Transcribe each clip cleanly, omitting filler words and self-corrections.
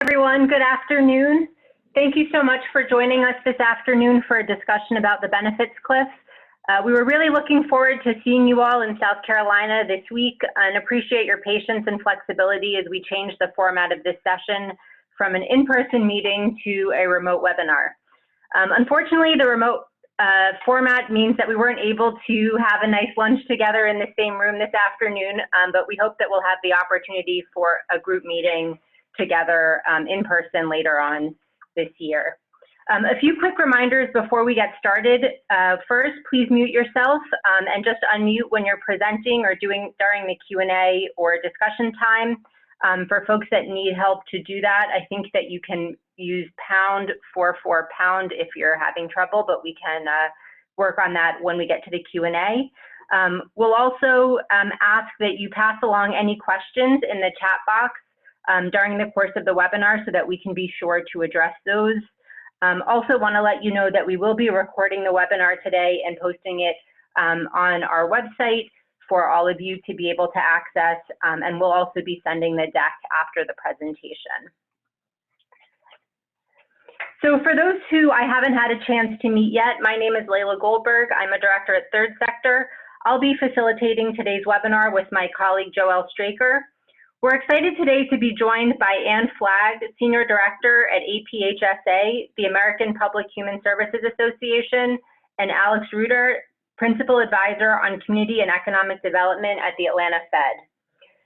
Everyone, good afternoon. Thank you so much for joining us this afternoon for a discussion about the benefits cliff. We were really looking forward to seeing you all in South Carolina this week and appreciate your patience and flexibility as we change the format of this session from an in-person meeting to a remote webinar. Unfortunately, the remote format means that we weren't able to have a nice lunch together in the same room this afternoon, but we hope that we'll have the opportunity for a group meeting together in person later on this year. A few quick reminders before we get started. First, please mute yourself and just unmute when you're presenting or during the Q&A or discussion time. For folks that need help to do that, I think that you can use #44# if you're having trouble, but we can work on that when we get to the Q&A. We'll also ask that you pass along any questions in the chat box during the course of the webinar so that we can be sure to address those. Also want to let you know that we will be recording the webinar today and posting it on our website for all of you to be able to access, and we'll also be sending the deck after the presentation. So for those who I haven't had a chance to meet yet, my name is Layla Goldberg. I'm a director at Third Sector. I'll be facilitating today's webinar with my colleague Joelle Straker. We're excited today to be joined by Anne Flagg, Senior Director at APHSA, the American Public Human Services Association, and Alex Reuter, Principal Advisor on Community and Economic Development at the Atlanta Fed.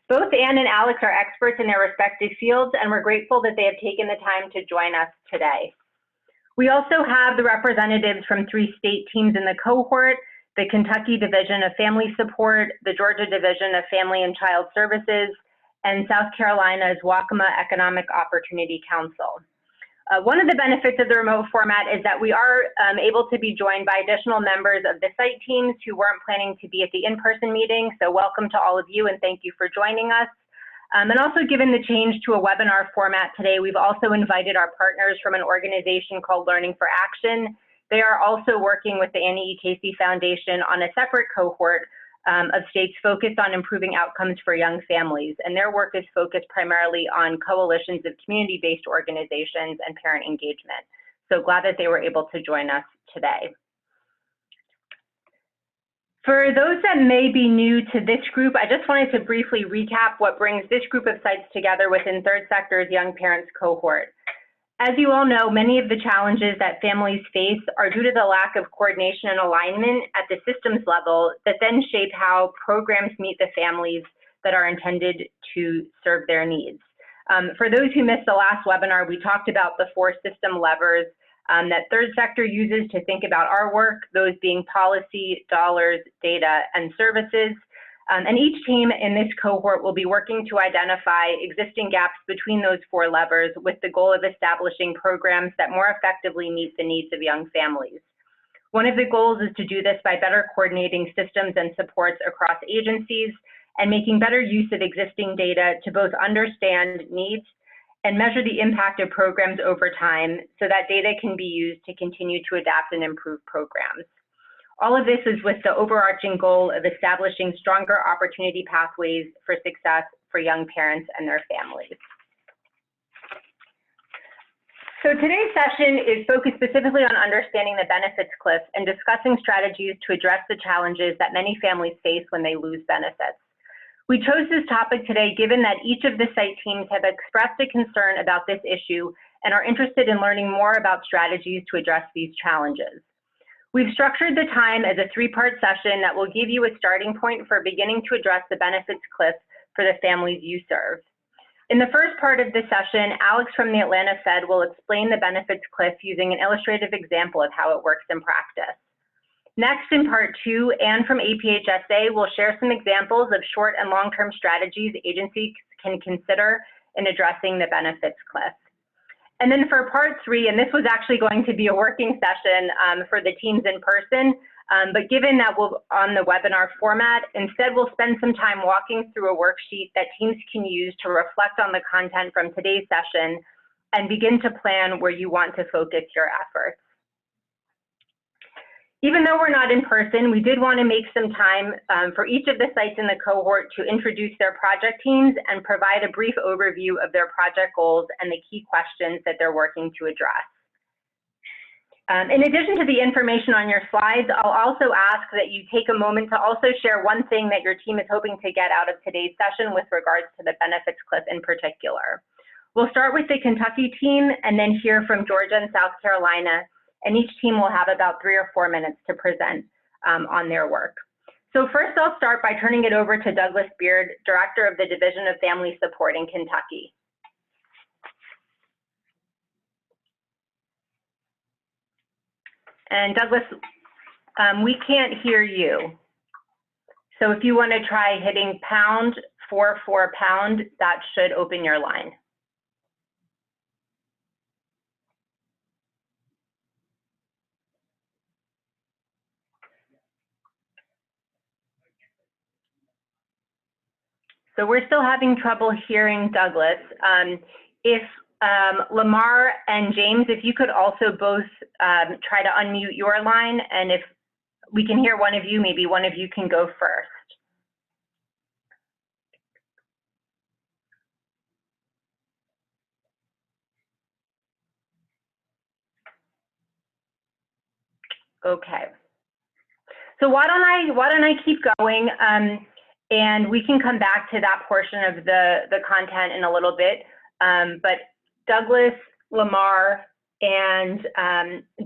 Both Anne and Alex are experts in their respective fields, and we're grateful that they have taken the time to join us today. We also have the representatives from 3 state teams in the cohort: the Kentucky Division of Family Support, the Georgia Division of Family and Child Services, and South Carolina's Waccamaw Economic Opportunity Council. One of the benefits of the remote format is that we are able to be joined by additional members of the site teams who weren't planning to be at the in-person meeting. So welcome to all of you and thank you for joining us. And also, given the change to a webinar format today, we've also invited our partners from an organization called Learning for Action. They are also working with the Annie E. Casey Foundation on a separate cohort of states focused on improving outcomes for young families. And their work is focused primarily on coalitions of community-based organizations and parent engagement. So glad that they were able to join us today. For those that may be new to this group, I just wanted to briefly recap what brings this group of sites together within Third Sector's Young Parents Cohort. As you all know, many of the challenges that families face are due to the lack of coordination and alignment at the systems level that then shape how programs meet the families that are intended to serve their needs. For those who missed the last webinar, we talked about the 4 system levers that Third Sector uses to think about our work, those being policy, dollars, data, and services. And each team in this cohort will be working to identify existing gaps between those 4 levers with the goal of establishing programs that more effectively meet the needs of young families. One of the goals is to do this by better coordinating systems and supports across agencies and making better use of existing data to both understand needs and measure the impact of programs over time so that data can be used to continue to adapt and improve programs. All of this is with the overarching goal of establishing stronger opportunity pathways for success for young parents and their families. So today's session is focused specifically on understanding the benefits cliff and discussing strategies to address the challenges that many families face when they lose benefits. We chose this topic today given that each of the site teams have expressed a concern about this issue and are interested in learning more about strategies to address these challenges. We've structured the time as a 3-part session that will give you a starting point for beginning to address the benefits cliff for the families you serve. In the first part of this session, Alex from the Atlanta Fed will explain the benefits cliff using an illustrative example of how it works in practice. Next, in part 2, Anne from APHSA will share some examples of short and long-term strategies agencies can consider in addressing the benefits cliff. And then for part 3, and this was actually going to be a working session for the teams in person, but given that we're on the webinar format, instead we'll spend some time walking through a worksheet that teams can use to reflect on the content from today's session and begin to plan where you want to focus your efforts. Even though we're not in person, we did want to make some time for each of the sites in the cohort to introduce their project teams and provide a brief overview of their project goals and the key questions that they're working to address. In addition to the information on your slides, I'll also ask that you take a moment to also share one thing that your team is hoping to get out of today's session with regards to the benefits cliff in particular. We'll start with the Kentucky team and then hear from Georgia and South Carolina, and each team will have about 3 or 4 minutes to present on their work. So first I'll start by turning it over to Douglas Beard, Director of the Division of Family Support in Kentucky. And Douglas, we can't hear you. So if you want to try hitting #44#, that should open your line. So we're still having trouble hearing Douglas. If Lamar and James, if you could also both try to unmute your line, and if we can hear one of you, maybe one of you can go first. Okay. So why don't I keep going, and we can come back to that portion of the content in a little bit. But Douglas, Lamar, and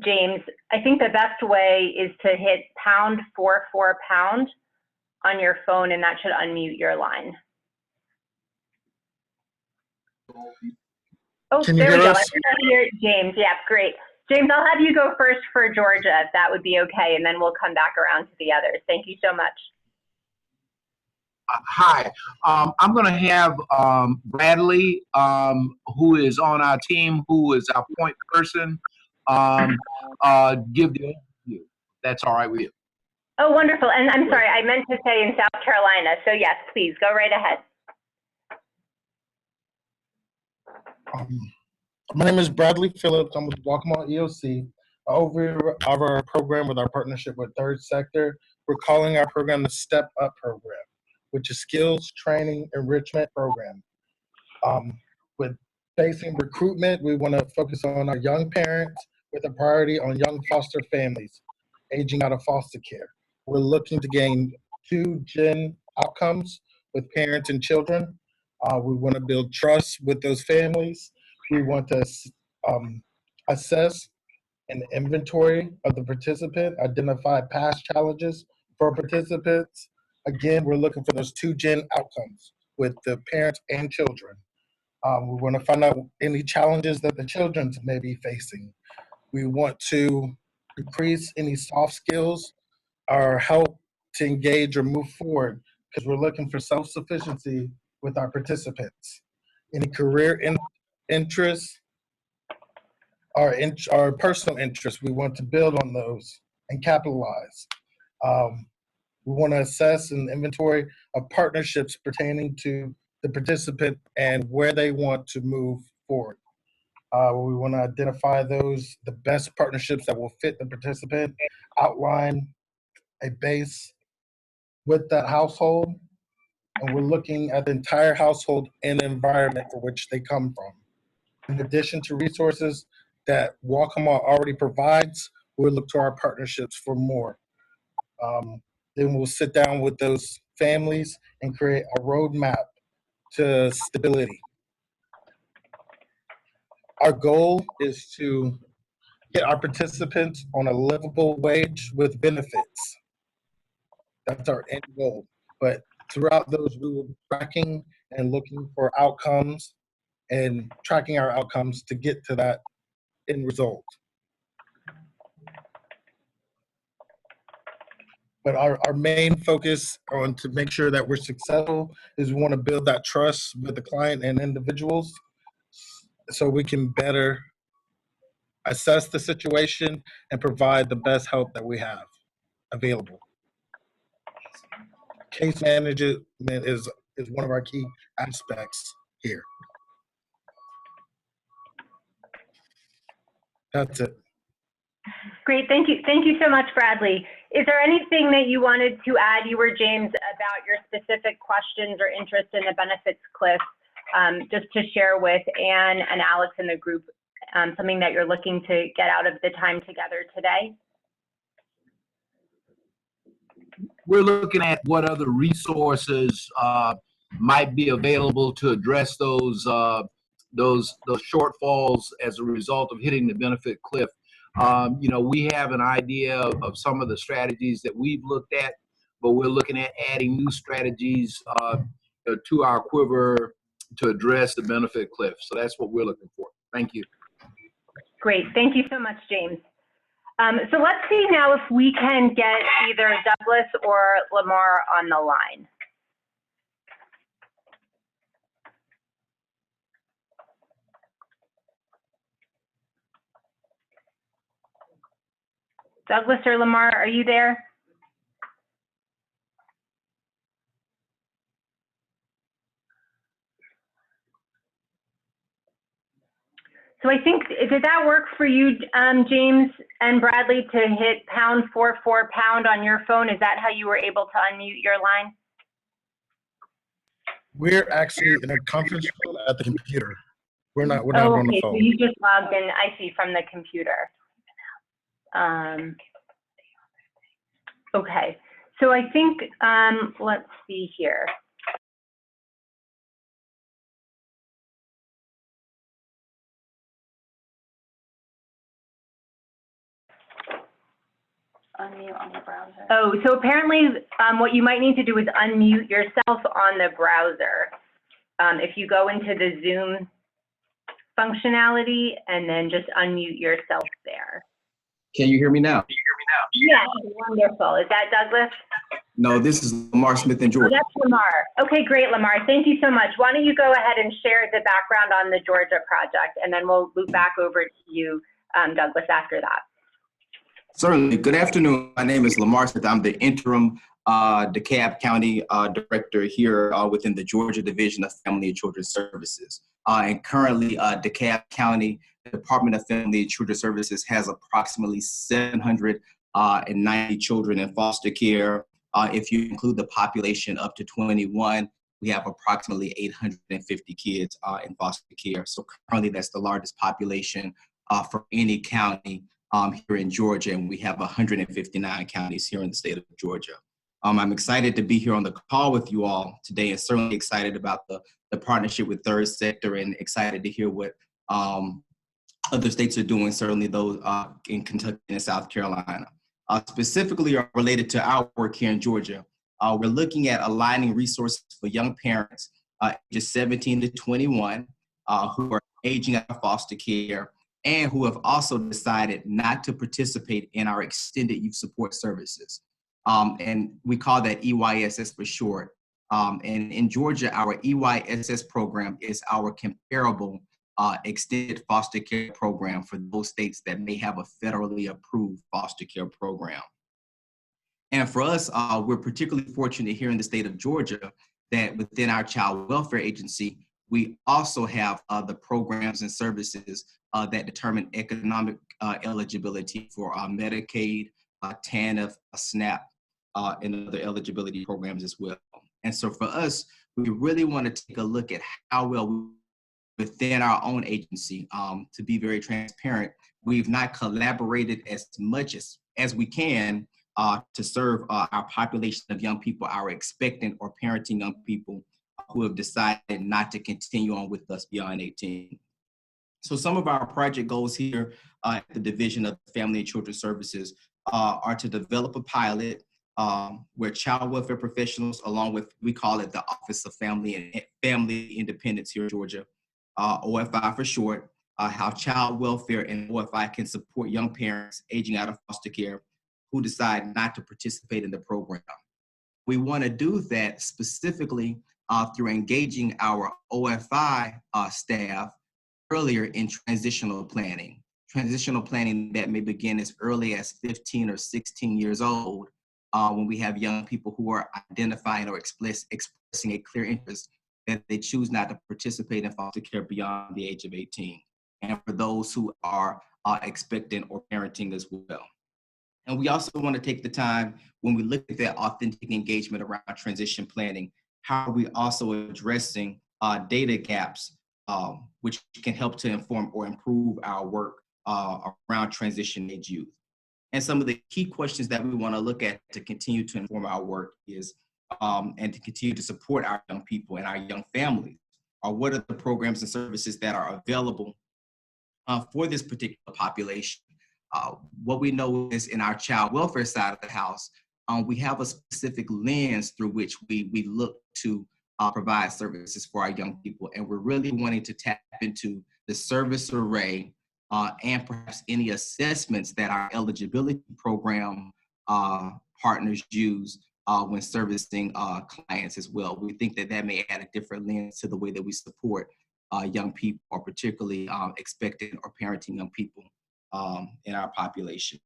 James, I think the best way is to hit #44# on your phone, and that should unmute your line. Oh, there we go. I can hear James. Yeah, great. James, I'll have you go first for Georgia, if that would be okay, and then we'll come back around to the others. Thank you so much. Hi, I'm going to have Bradley, who is on our team, who is our point person, give the overview. That's all right with you. Oh, wonderful. And I'm sorry, I meant to say in South Carolina. So yes, please go right ahead. My name is Bradley Phillips. I'm with Waccamaw EOC. Over our program with our partnership with Third Sector, we're calling our program the Step Up Program, which is skills training enrichment program. With facing recruitment, we want to focus on our young parents with a priority on young foster families aging out of foster care. We're looking to gain 2-gen outcomes with parents and children. We want to build trust with those families. We want to assess an inventory of the participant, identify past challenges for participants. Again, we're looking for those 2-gen outcomes with the parents and children. We want to find out any challenges that the children may be facing. We want to increase any soft skills or help to engage or move forward because we're looking for self-sufficiency with our participants. Any career interests, our personal interests, we want to build on those and capitalize. We want to assess an inventory of partnerships pertaining to the participant and where they want to move forward. We want to identify the best partnerships that will fit the participant, outline a base with that household, and we're looking at the entire household and environment for which they come from. In addition to resources that Waccamaw already provides, we'll look to our partnerships for more. Then we'll sit down with those families and create a roadmap to stability. Our goal is to get our participants on a livable wage with benefits. That's our end goal. But throughout those, we will be tracking and looking for outcomes and tracking our outcomes to get to that end result. But our main focus on to make sure that we're successful is we want to build that trust with the client and individuals so we can better assess the situation and provide the best help that we have available. Case management is one of our key aspects here. That's it. Great, thank you. Thank you so much, Bradley. Is there anything that you wanted to add, you or James, about your specific questions or interest in the benefits cliff, just to share with Anne and Alex in the group, something that you're looking to get out of the time together today? We're looking at what other resources might be available to address those shortfalls as a result of hitting the benefit cliff. You know, we have an idea of some of the strategies that we've looked at, but we're looking at adding new strategies to our quiver to address the benefit cliff. So that's what we're looking for. Thank you. Great, thank you so much, James. So let's see now if we can get either Douglas or Lamar on the line. Douglas or Lamar, are you there? So I think, did that work for you, James and Bradley, to hit #44# on your phone? Is that how you were able to unmute your line? We're actually in a conference call at the computer. We're not on the Okay, phone. so you just logged in, I see, from the computer. Okay, so I think, let's see here. Unmute on the browser. Oh, so apparently what you might need to do is unmute yourself on the browser. If you go into the Zoom functionality and then just unmute yourself there. Can you hear me now? Yeah, wonderful. Is that Douglas? No, this is Lamar Smith in Oh, Georgia. that's Lamar. Okay, great, Lamar. Thank you so much. Why don't you go ahead and share the background on the Georgia project, and then we'll loop back over to you, Douglas, after that. Certainly. Good afternoon. My name is Lamar Smith. I'm the interim DeKalb County director here within the Georgia Division of Family and Children's Services. And currently, DeKalb County Department of Family and Children's Services has approximately 790 children in foster care. If you include the population up to 21, we have approximately 850 kids in foster care. So currently, that's the largest population for any county here in Georgia, and we have 159 counties here in the state of Georgia. I'm excited to be here on the call with you all today, and certainly excited about the partnership with Third Sector, and excited to hear what other states are doing, certainly those in Kentucky and South Carolina. Specifically related to our work here in Georgia, we're looking at aligning resources for young parents ages 17 to 21 who are aging out of foster care and who have also decided not to participate in our extended youth support services. And we call that EYSS for short. And in Georgia, our EYSS program is our comparable extended foster care program for those states that may have a federally approved foster care program. And for us, we're particularly fortunate here in the state of Georgia that within our child welfare agency, we also have the programs and services that determine economic eligibility for Medicaid, TANF, SNAP, and other eligibility programs as well. And so for us, we really want to take a look at how well we, within our own agency, to be very transparent, we've not collaborated as much as we can to serve our population of young people, our expectant or parenting young people who have decided not to continue on with us beyond 18. So some of our project goals here at the Division of Family and Children's Services are to develop a pilot where child welfare professionals, along with, we call it the Office of Family Independence here in Georgia, OFI for short, how child welfare and OFI can support young parents aging out of foster care who decide not to participate in the program. We want to do that specifically through engaging our OFI staff earlier in transitional planning that may begin as early as 15 or 16 years old when we have young people who are identifying or expressing a clear interest that they choose not to participate in foster care beyond the age of 18. And for those who are expectant or parenting as well. And we also want to take the time when we look at that authentic engagement around transition planning, how are we also addressing data gaps, which can help to inform or improve our work around transition age youth. And some of the key questions that we want to look at to continue to inform our work is, and to continue to support our young people and our young families, are what are the programs and services that are available for this particular population. What we know is in our child welfare side of the house, we have a specific lens through which we look to provide services for our young people. And we're really wanting to tap into the service array and perhaps any assessments that our eligibility program partners use when servicing clients as well. We think that that may add a different lens to the way that we support young people, or particularly expectant or parenting young people in our population.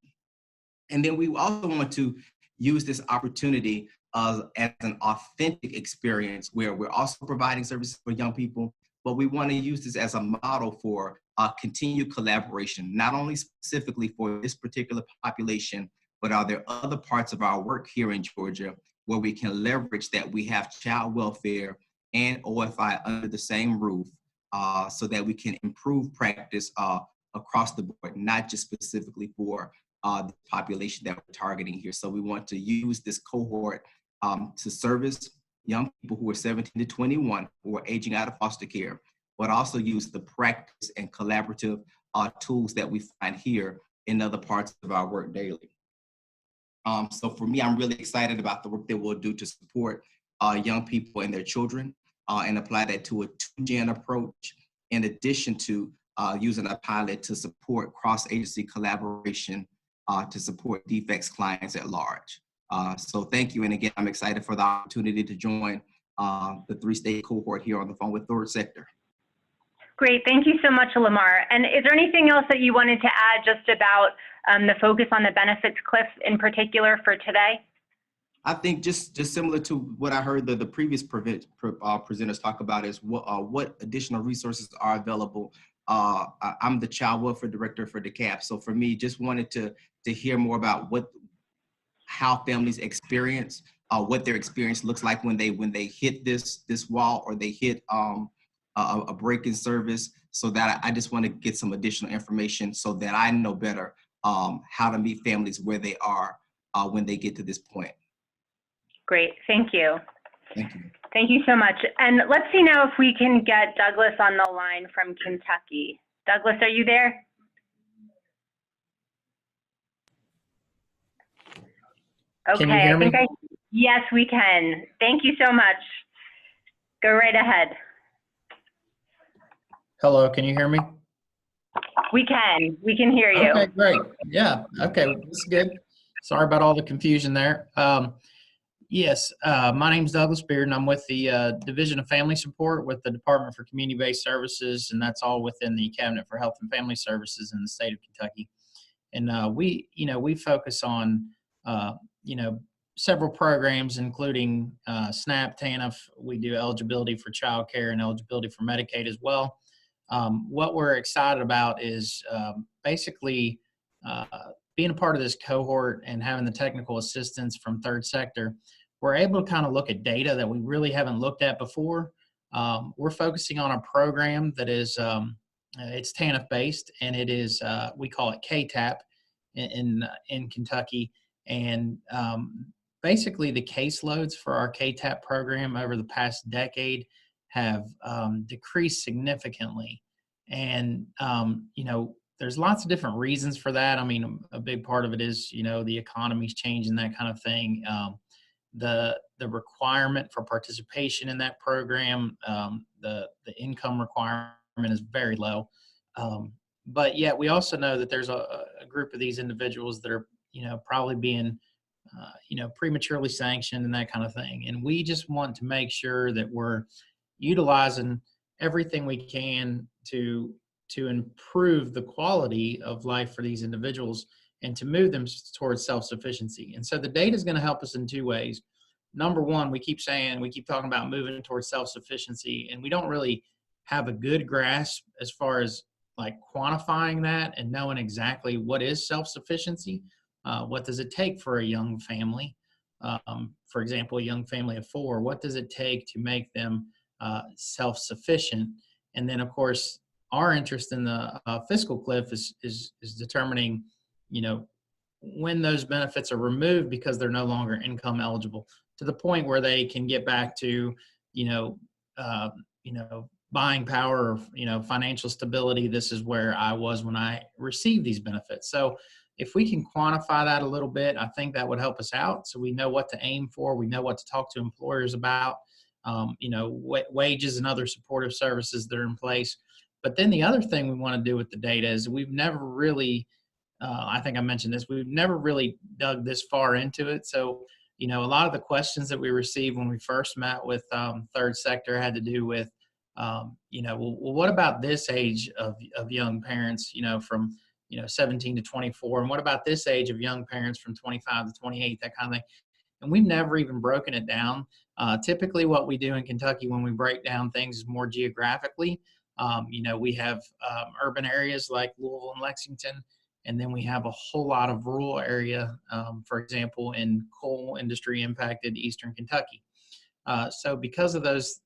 And then we also want to use this opportunity as an authentic experience where we're also providing services for young people, but we want to use this as a model for continued collaboration, not only specifically for this particular population, but are there other parts of our work here in Georgia where we can leverage that we have child welfare and OFI under the same roof so that we can improve practice across the board, not just specifically for the population that we're targeting here. So we want to use this cohort to service young people who are 17 to 21 who are aging out of foster care, but also use the practice and collaborative tools that we find here in other parts of our work daily. So for me, I'm really excited about the work that we'll do to support young people and their children and apply that to a 2-gen approach, in addition to using a pilot to support cross-agency collaboration to support defects clients at large. So thank you. And again, I'm excited for the opportunity to join the 3-state cohort here on the phone with Third Sector. Great, thank you so much, Lamar. And is there anything else that you wanted to add just about the focus on the benefits cliff in particular for today? I think just similar to what I heard the previous presenters talk about is what additional resources are available. I'm the child welfare director for DeKalb. So for me, just wanted to hear more about how families experience, what their experience looks like when they hit this wall, or they hit a break in service, so that I just want to get some additional information so that I know better how to meet families where they are when they get to this point. Great, thank you. Thank you. Thank you so much. And let's see now if we can get Douglas on the line from Kentucky. Douglas, are you there? Okay, Can you hear me? Yes, we can. Thank you so much. Go right ahead. Hello, can you hear me? We can hear you. Okay, great. Yeah, okay, that's good. Sorry about all the confusion there. Yes, my name is Douglas Beard, and I'm with the Division of Family Support with the Department for Community-Based Services, and that's all within the Cabinet for Health and Family Services in the state of Kentucky. And we focus on, several programs, including SNAP, TANF. We do eligibility for child care and eligibility for Medicaid as well. What we're excited about is basically being a part of this cohort and having the technical assistance from Third Sector. We're able to kind of look at data that we really haven't looked at before. We're focusing on a program that is, it's TANF based, and it is, we call it KTAP in Kentucky. And basically the caseloads for our KTAP program over the past decade have decreased significantly. And, there's lots of different reasons for that. I mean, a big part of it is, the economy's changing, that kind of thing. The requirement for participation in that program, the income requirement is very low. But yet we also know that there's a group of these individuals that are, probably being, prematurely sanctioned and that kind of thing. And we just want to make sure that we're utilizing everything we can to improve the quality of life for these individuals and to move them towards self-sufficiency. And so the data is going to help us in 2 ways. Number one, we keep talking about moving towards self-sufficiency, and we don't really have a good grasp as far as like quantifying that and knowing exactly what is self-sufficiency. What does it take for a young family? For example, a young family of 4, what does it take to make them self-sufficient? And then, of course, our interest in the fiscal cliff is determining, when those benefits are removed because they're no longer income eligible, to the point where they can get back to, uh, buying power, or, financial stability. This is where I was when I received these benefits. So if we can quantify that a little bit, I think that would help us out. So we know what to aim for. We know what to talk to employers about, wages and other supportive services that are in place. But then the other thing we want to do with the data is we've never really, I think I mentioned this, we've never really dug this far into it. So, a lot of the questions that we received when we first met with third sector had to do with, well, what about this age of young parents, from 17 to 24, and what about this age of young parents from 25 to 28, that kind of thing. And we've never even broken it down. Typically what we do in Kentucky when we break down things is more geographically. We have urban areas like Louisville and Lexington, and then we have a whole lot of rural area, for example, in coal industry impacted Eastern Kentucky. So because of those,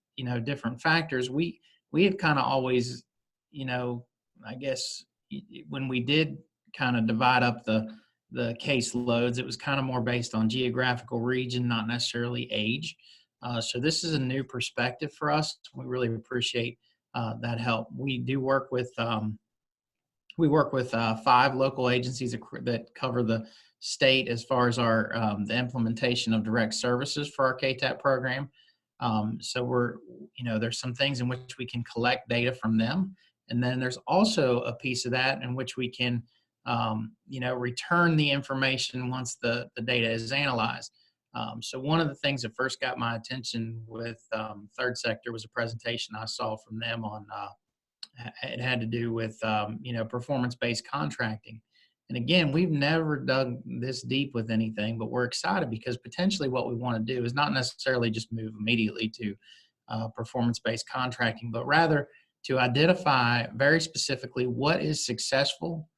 different factors, we have kind of always, I guess when we did kind of divide up the case loads, it was kind of more based on geographical region, not necessarily age. So this is a new perspective for us. We really appreciate that help. We do work with 5 local agencies that cover the state as far as our the implementation of direct services for our KTAP program. So there's some things in which we can collect data from them. And then there's also a piece of that in which we can, return the information once the data is analyzed. So one of the things that first got my attention with third sector was a presentation I saw from them on, it had to do with, performance-based contracting. And again, we've never dug this deep with anything, but we're excited because potentially what we want to do is not necessarily just move immediately to performance-based contracting, but rather to identify very specifically what is successful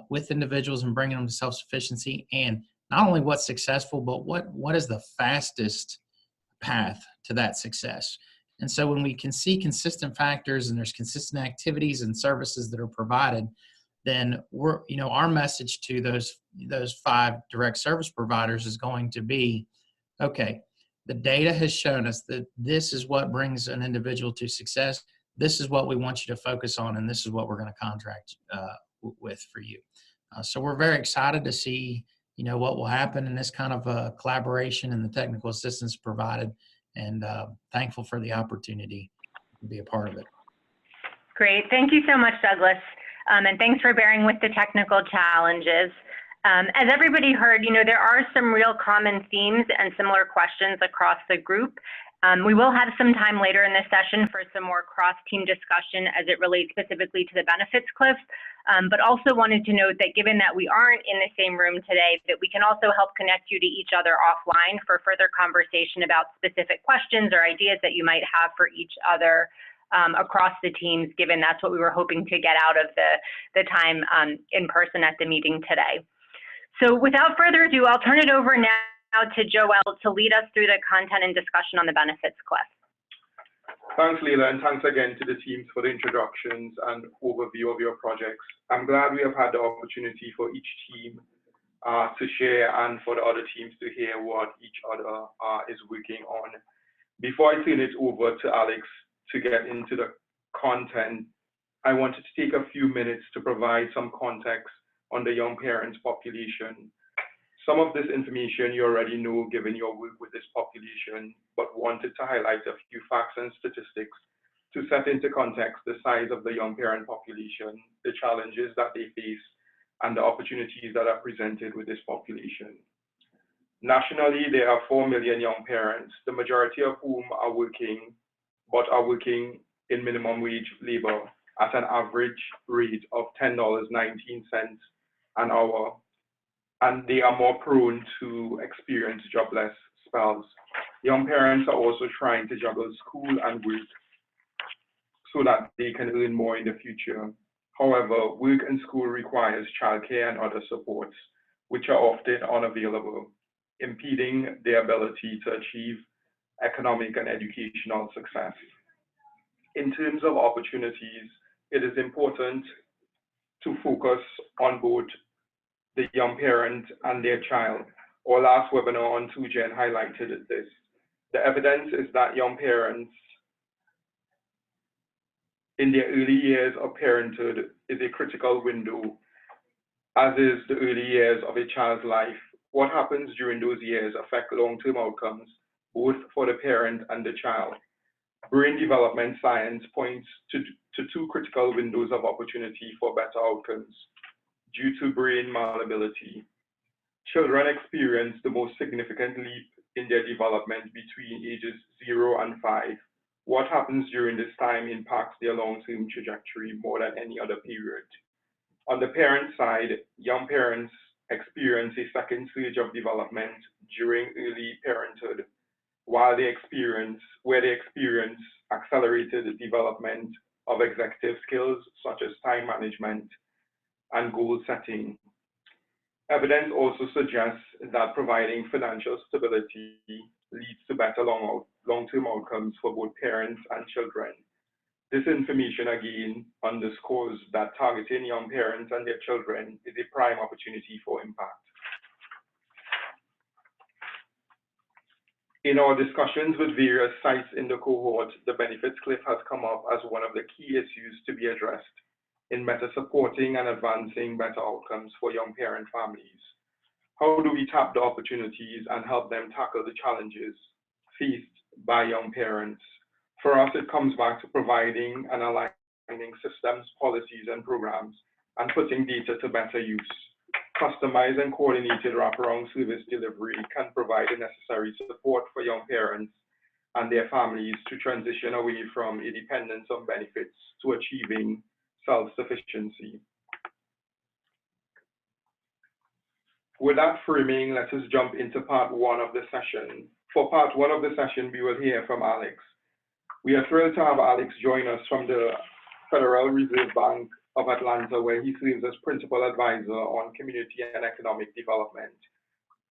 with individuals and bringing them to self-sufficiency, and not only what's successful, but what is the fastest path to that success. And so when we can see consistent factors and there's consistent activities and services that are provided, then our message to those 5 direct service providers is going to be, okay, the data has shown us that this is what brings an individual to success. This is what we want you to focus on, and this is what we're going to contract with for you. So we're very excited to see, what will happen in this kind of collaboration and the technical assistance provided, and thankful for the opportunity to be a part of it. Great. Thank you so much, Douglas. And thanks for bearing with the technical challenges. As everybody heard, there are some real common themes and similar questions across the group. We will have some time later in this session for some more cross-team discussion as it relates specifically to the benefits cliff, but also wanted to note that given that we aren't in the same room today, that we can also help connect you to each other offline for further conversation about specific questions or ideas that you might have for each other across the teams, given that's what we were hoping to get out of the time in person at the meeting today. So without further ado, I'll turn it over now to Joel to lead us through the content and discussion on the benefits cliff. Thanks, Leila, and thanks again to the teams for the introductions and overview of your projects. I'm glad we have had the opportunity for each team to share and for the other teams to hear what each other is working on. Before I turn it over to Alex to get into the content, I wanted to take a few minutes to provide some context on the young parents population. Some of this information you already know given your work with this population, but wanted to highlight a few facts and statistics to set into context the size of the young parent population, the challenges that they face, and the opportunities that are presented with this population. Nationally, there are 4 million young parents, the majority of whom are working, but are working in minimum wage labor at an average rate of $10.19 an hour. And they are more prone to experience jobless spells. Young parents are also trying to juggle school and work so that they can earn more in the future. However, work and school requires childcare and other supports, which are often unavailable, impeding their ability to achieve economic and educational success. In terms of opportunities, it is important to focus on both the young parent and their child. Our last webinar on 2Gen highlighted this. The evidence is that young parents in their early years of parenthood is a critical window, as is the early years of a child's life. What happens during those years affect long-term outcomes, both for the parent and the child. Brain development science points to two critical windows of opportunity for better outcomes due to brain malleability. Children experience the most significant leap in their development between ages 0 and 5. What happens during this time impacts their long-term trajectory more than any other period. On the parent side, young parents experience a second stage of development during early parenthood, where they experience accelerated development of executive skills such as time management and goal setting. Evidence also suggests that providing financial stability leads to better long-term outcomes for both parents and children. This information again underscores that targeting young parents and their children is a prime opportunity for impact. In our discussions with various sites in the cohort, the benefits cliff has come up as one of the key issues to be addressed in better supporting and advancing better outcomes for young parent families. How do we tap the opportunities and help them tackle the challenges faced by young parents? For us, it comes back to providing and aligning systems, policies, and programs, and putting data to better use. Customized and coordinated wraparound service delivery can provide the necessary support for young parents and their families to transition away from a dependence on benefits to achieving self-sufficiency. With that framing, let us jump into part one of the session. For part one of the session, we will hear from Alex. We are thrilled to have Alex join us from the Federal Reserve Bank of Atlanta, where he serves as Principal Advisor on Community and Economic Development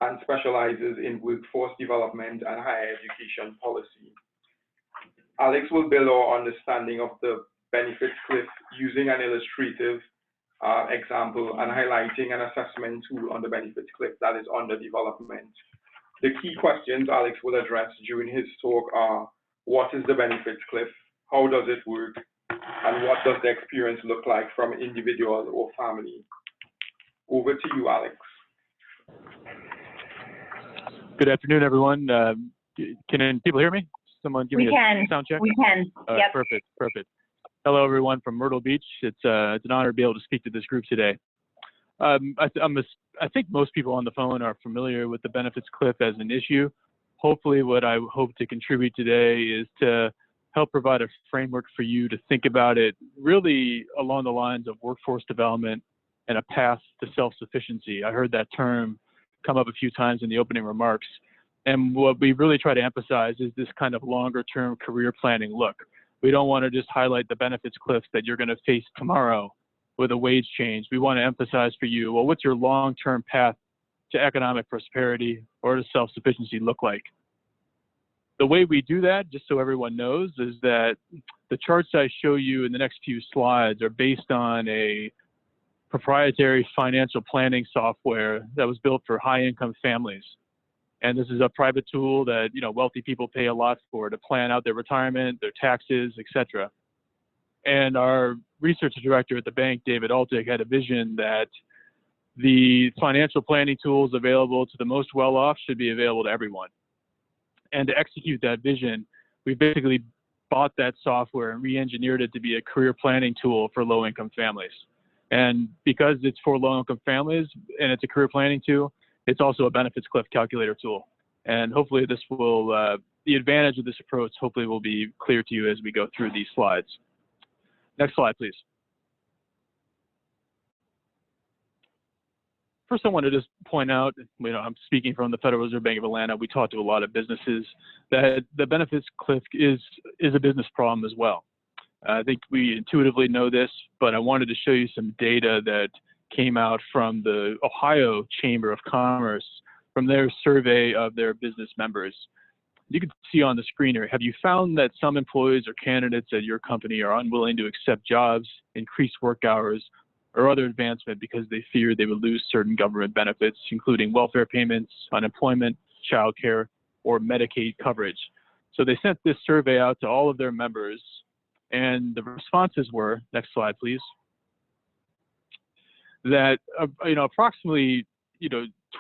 and specializes in workforce development and higher education policy. Alex will build our understanding of the benefits cliff using an illustrative example and highlighting an assessment tool on the benefits cliff that is under development. The key questions Alex will address during his talk are: what is the benefits cliff? How does it work? And what does the experience look like from an individual or family? Over to you, Alex. Good afternoon, everyone. Can people hear me? Someone give me a sound check? We can. Yep. Perfect, perfect. Hello, everyone from Myrtle Beach. It's an honor to be able to speak to this group today. I think most people on the phone are familiar with the benefits cliff as an issue. Hopefully, what I hope to contribute today is to help provide a framework for you to think about it really along the lines of workforce development and a path to self-sufficiency. I heard that term come up a few times in the opening remarks. And what we really try to emphasize is this kind of longer-term career planning look. We don't want to just highlight the benefits cliffs that you're going to face tomorrow with a wage change. We want to emphasize for you, well, what's your long-term path to economic prosperity or to self-sufficiency look like? The way we do that, just so everyone knows, is that the charts I show you in the next few slides are based on a proprietary financial planning software that was built for high-income families. And this is a private tool that wealthy people pay a lot for to plan out their retirement, their taxes, etc. And our research director at the bank, David Altig, had a vision that the financial planning tools available to the most well-off should be available to everyone. And to execute that vision, we basically bought that software and re-engineered it to be a career planning tool for low-income families. And because it's for low-income families and it's a career planning tool, it's also a benefits cliff calculator tool. And hopefully this will, the advantage of this approach hopefully will be clear to you as we go through these slides. Next slide, please. First, I want to just point out, I'm speaking from the Federal Reserve Bank of Atlanta. We talk to a lot of businesses that the benefits cliff is a business problem as well. I think we intuitively know this, but I wanted to show you some data that came out from the Ohio Chamber of Commerce from their survey of their business members. You can see on the screen here, have you found that some employees or candidates at your company are unwilling to accept jobs, increase work hours, or other advancement because they fear they would lose certain government benefits, including welfare payments, unemployment, child care, or Medicaid coverage? So they sent this survey out to all of their members, and the responses were, next slide, please, that approximately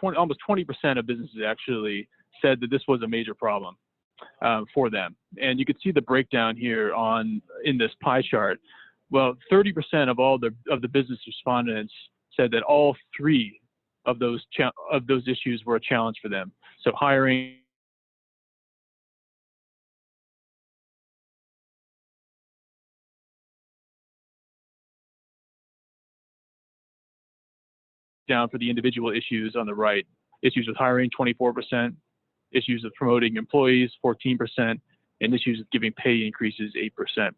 almost 20% of businesses actually said that this was a major problem for them. And you can see the breakdown here in this pie chart. Well, 30% of all the business respondents said that all three of those issues were a challenge for them. So hiring, down for the individual issues on the right, issues with hiring 24%, issues with promoting employees 14%, and issues with giving pay increases 8%.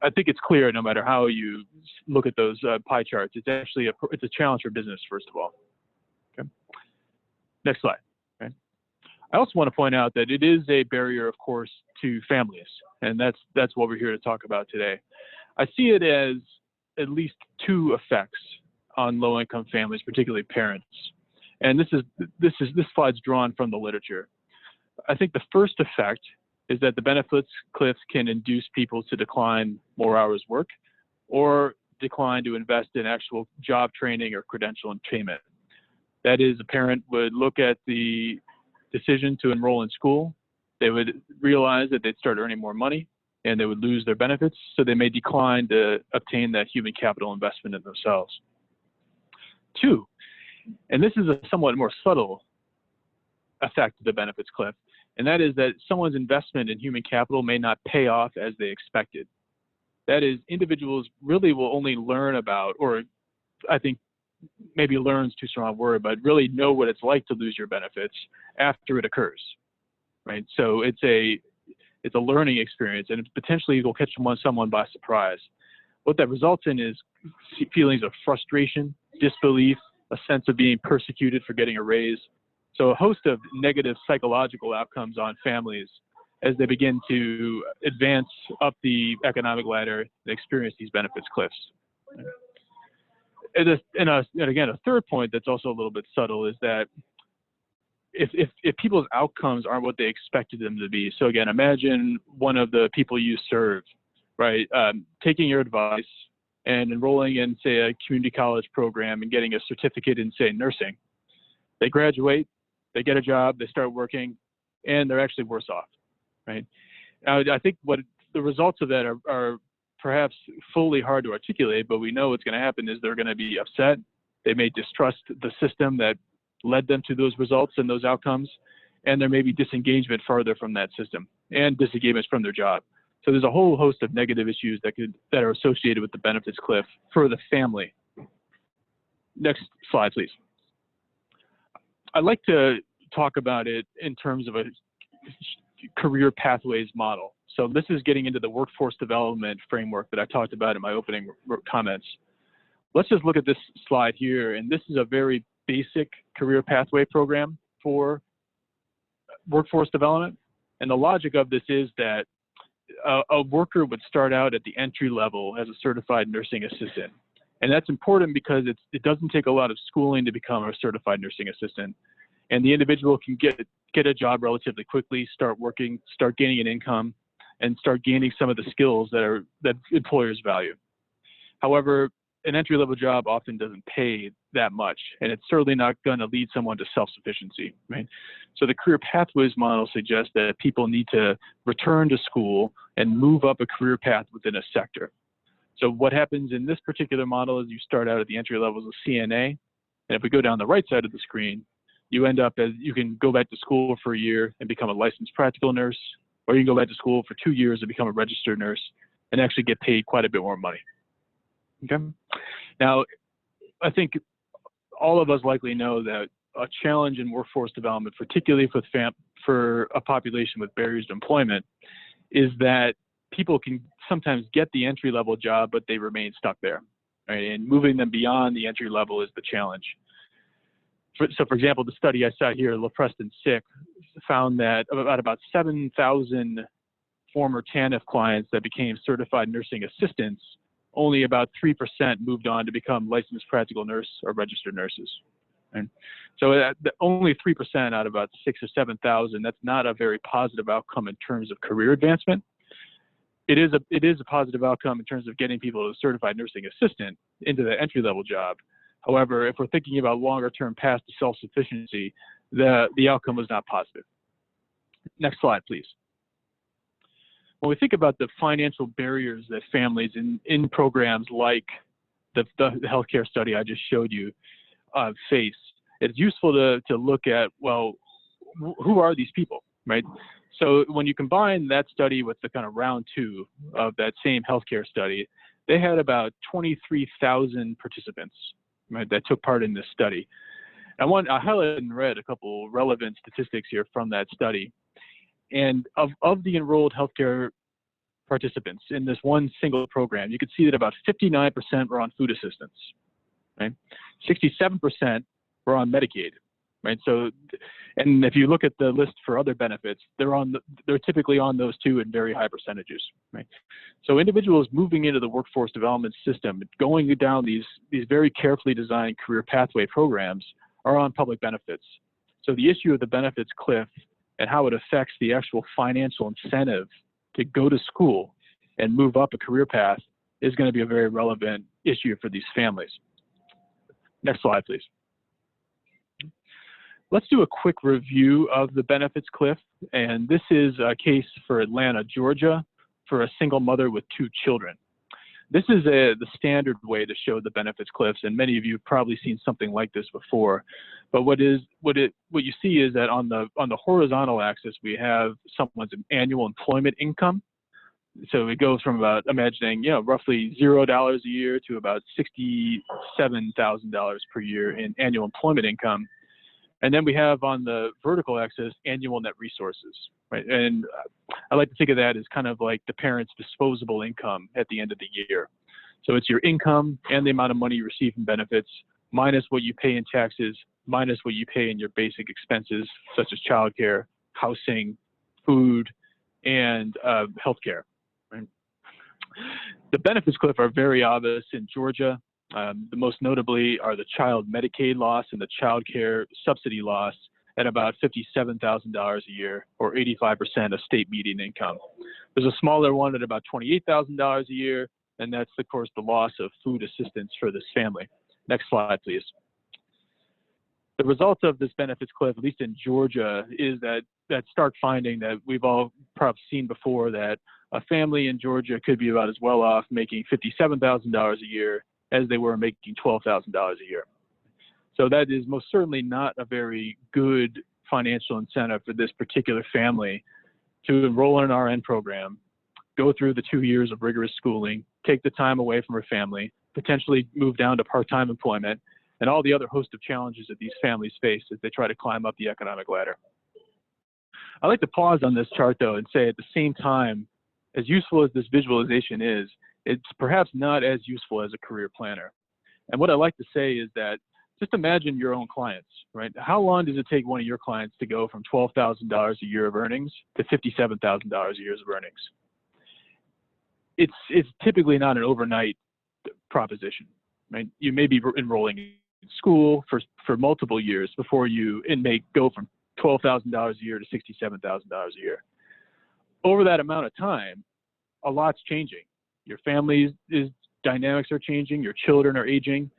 I think it's clear no matter how you look at those pie charts, it's actually a challenge for business, first of all. Okay. Next slide. Okay. I also want to point out that it is a barrier, of course, to families, and that's what we're here to talk about today. I see it as at least two effects on low-income families, particularly parents. And this slide's drawn from the literature. I think the first effect is that the benefits cliffs can induce people to decline more hours work or decline to invest in actual job training or credential attainment. That is, a parent would look at the decision to enroll in school, they would realize that they'd start earning more money and they would lose their benefits, so they may decline to obtain that human capital investment in themselves. Two, and this is a somewhat more subtle effect of the benefits cliff, and that is that someone's investment in human capital may not pay off as they expected. That is, individuals really will only learn about, or I think maybe learn is too strong a word, but really know what it's like to lose your benefits after it occurs, right? So it's a learning experience, and it potentially will catch someone by surprise. What that results in is feelings of frustration, disbelief, a sense of being persecuted for getting a raise. So a host of negative psychological outcomes on families as they begin to advance up the economic ladder and experience these benefits cliffs. And again, a third point that's also a little bit subtle is that if people's outcomes aren't what they expected them to be, so again, imagine one of the people you serve, right, taking your advice and enrolling in, say, a community college program and getting a certificate in, say, nursing. They graduate, they get a job, they start working, and they're actually worse off, right? Now, I think what the results of that are perhaps fully hard to articulate, but we know what's going to happen is they're going to be upset. They may distrust the system that led them to those results and those outcomes, and there may be disengagement farther from that system and disengagement from their job. So there's a whole host of negative issues that are associated with the benefits cliff for the family. Next slide, please. I'd like to talk about it in terms of a career pathways model. So this is getting into the workforce development framework that I talked about in my opening comments. Let's just look at this slide here, and this is a very basic career pathway program for workforce development. And the logic of this is that a worker would start out at the entry level as a certified nursing assistant. And that's important because it doesn't take a lot of schooling to become a certified nursing assistant. And the individual can get a job relatively quickly, start working, start gaining an income, and start gaining some of the skills that employers value. However, an entry-level job often doesn't pay that much, and it's certainly not going to lead someone to self-sufficiency, right? So the career pathways model suggests that people need to return to school and move up a career path within a sector. So what happens in this particular model is you start out at the entry levels of CNA, and if we go down the right side of the screen, you end up as you can go back to school for a year and become a licensed practical nurse, or you can go back to school for 2 years and become a registered nurse and actually get paid quite a bit more money. Okay. Now, I think all of us likely know that a challenge in workforce development, particularly for a population with barriers to employment, is that people can sometimes get the entry-level job, but they remain stuck there. right? And moving them beyond the entry level is the challenge. So for example, the study I saw here, LaPreston Sick, found that about 7,000 former TANF clients that became certified nursing assistants, only about 3% moved on to become licensed practical nurse or registered nurses. And so only 3% out of about 6,000 or 7,000, that's not a very positive outcome in terms of career advancement. It is a positive outcome in terms of getting people to certified nursing assistant into the entry-level job. However, if we're thinking about longer-term paths to self-sufficiency, the outcome was not positive. Next slide, please. When we think about the financial barriers that families in programs like the healthcare study I just showed you face, it's useful to look at, well, who are these people, right? So when you combine that study with the kind of round two of that same healthcare study, they had about 23,000 participants, right, that took part in this study. I highlighted in red a couple relevant statistics here from that study. And of the enrolled healthcare participants in this one single program, you could see that about 59% were on food assistance, right? 67% were on Medicaid, right? So, and if you look at the list for other benefits, they're typically on those two in very high percentages, right? So individuals moving into the workforce development system, going down these very carefully designed career pathway programs are on public benefits. So the issue of the benefits cliff and how it affects the actual financial incentive to go to school and move up a career path is going to be a very relevant issue for these families. Next slide, please. Let's do a quick review of the benefits cliff. And this is a case for Atlanta, Georgia, for a single mother with 2 children. This is the standard way to show the benefits cliffs, and many of you have probably seen something like this before. But what you see is that on the horizontal axis we have someone's annual employment income. So it goes from about, imagining, roughly $0 a year to about $67,000 per year in annual employment income. And then we have on the vertical axis annual net resources, right? And I like to think of that as kind of like the parent's disposable income at the end of the year. So it's your income and the amount of money you receive in benefits, minus what you pay in taxes, minus what you pay in your basic expenses, such as childcare, housing, food, and healthcare. Right? The benefits cliff are very obvious in Georgia. The most notably are the child Medicaid loss and the child care subsidy loss at about $57,000 a year, or 85% of state median income. There's a smaller one at about $28,000 a year, and that's, of course, the loss of food assistance for this family. Next slide, please. The result of this benefits cliff, at least in Georgia, is that stark finding that we've all probably seen before, that a family in Georgia could be about as well off making $57,000 a year as they were making $12,000 a year. So that is most certainly not a very good financial incentive for this particular family to enroll in an RN program, go through the 2 years of rigorous schooling, take the time away from her family, potentially move down to part-time employment, and all the other host of challenges that these families face as they try to climb up the economic ladder. I'd like to pause on this chart, though, and say at the same time, as useful as this visualization is, it's perhaps not as useful as a career planner. And what I like to say is that just imagine your own clients, right? How long does it take one of your clients to go from $12,000 a year of earnings to $57,000 a year of earnings? It's typically not an overnight proposition, right? You may be enrolling in school for multiple years before you may go from $12,000 a year to $67,000 a year. Over that amount of time, a lot's changing. Your family's dynamics are changing, your children are aging.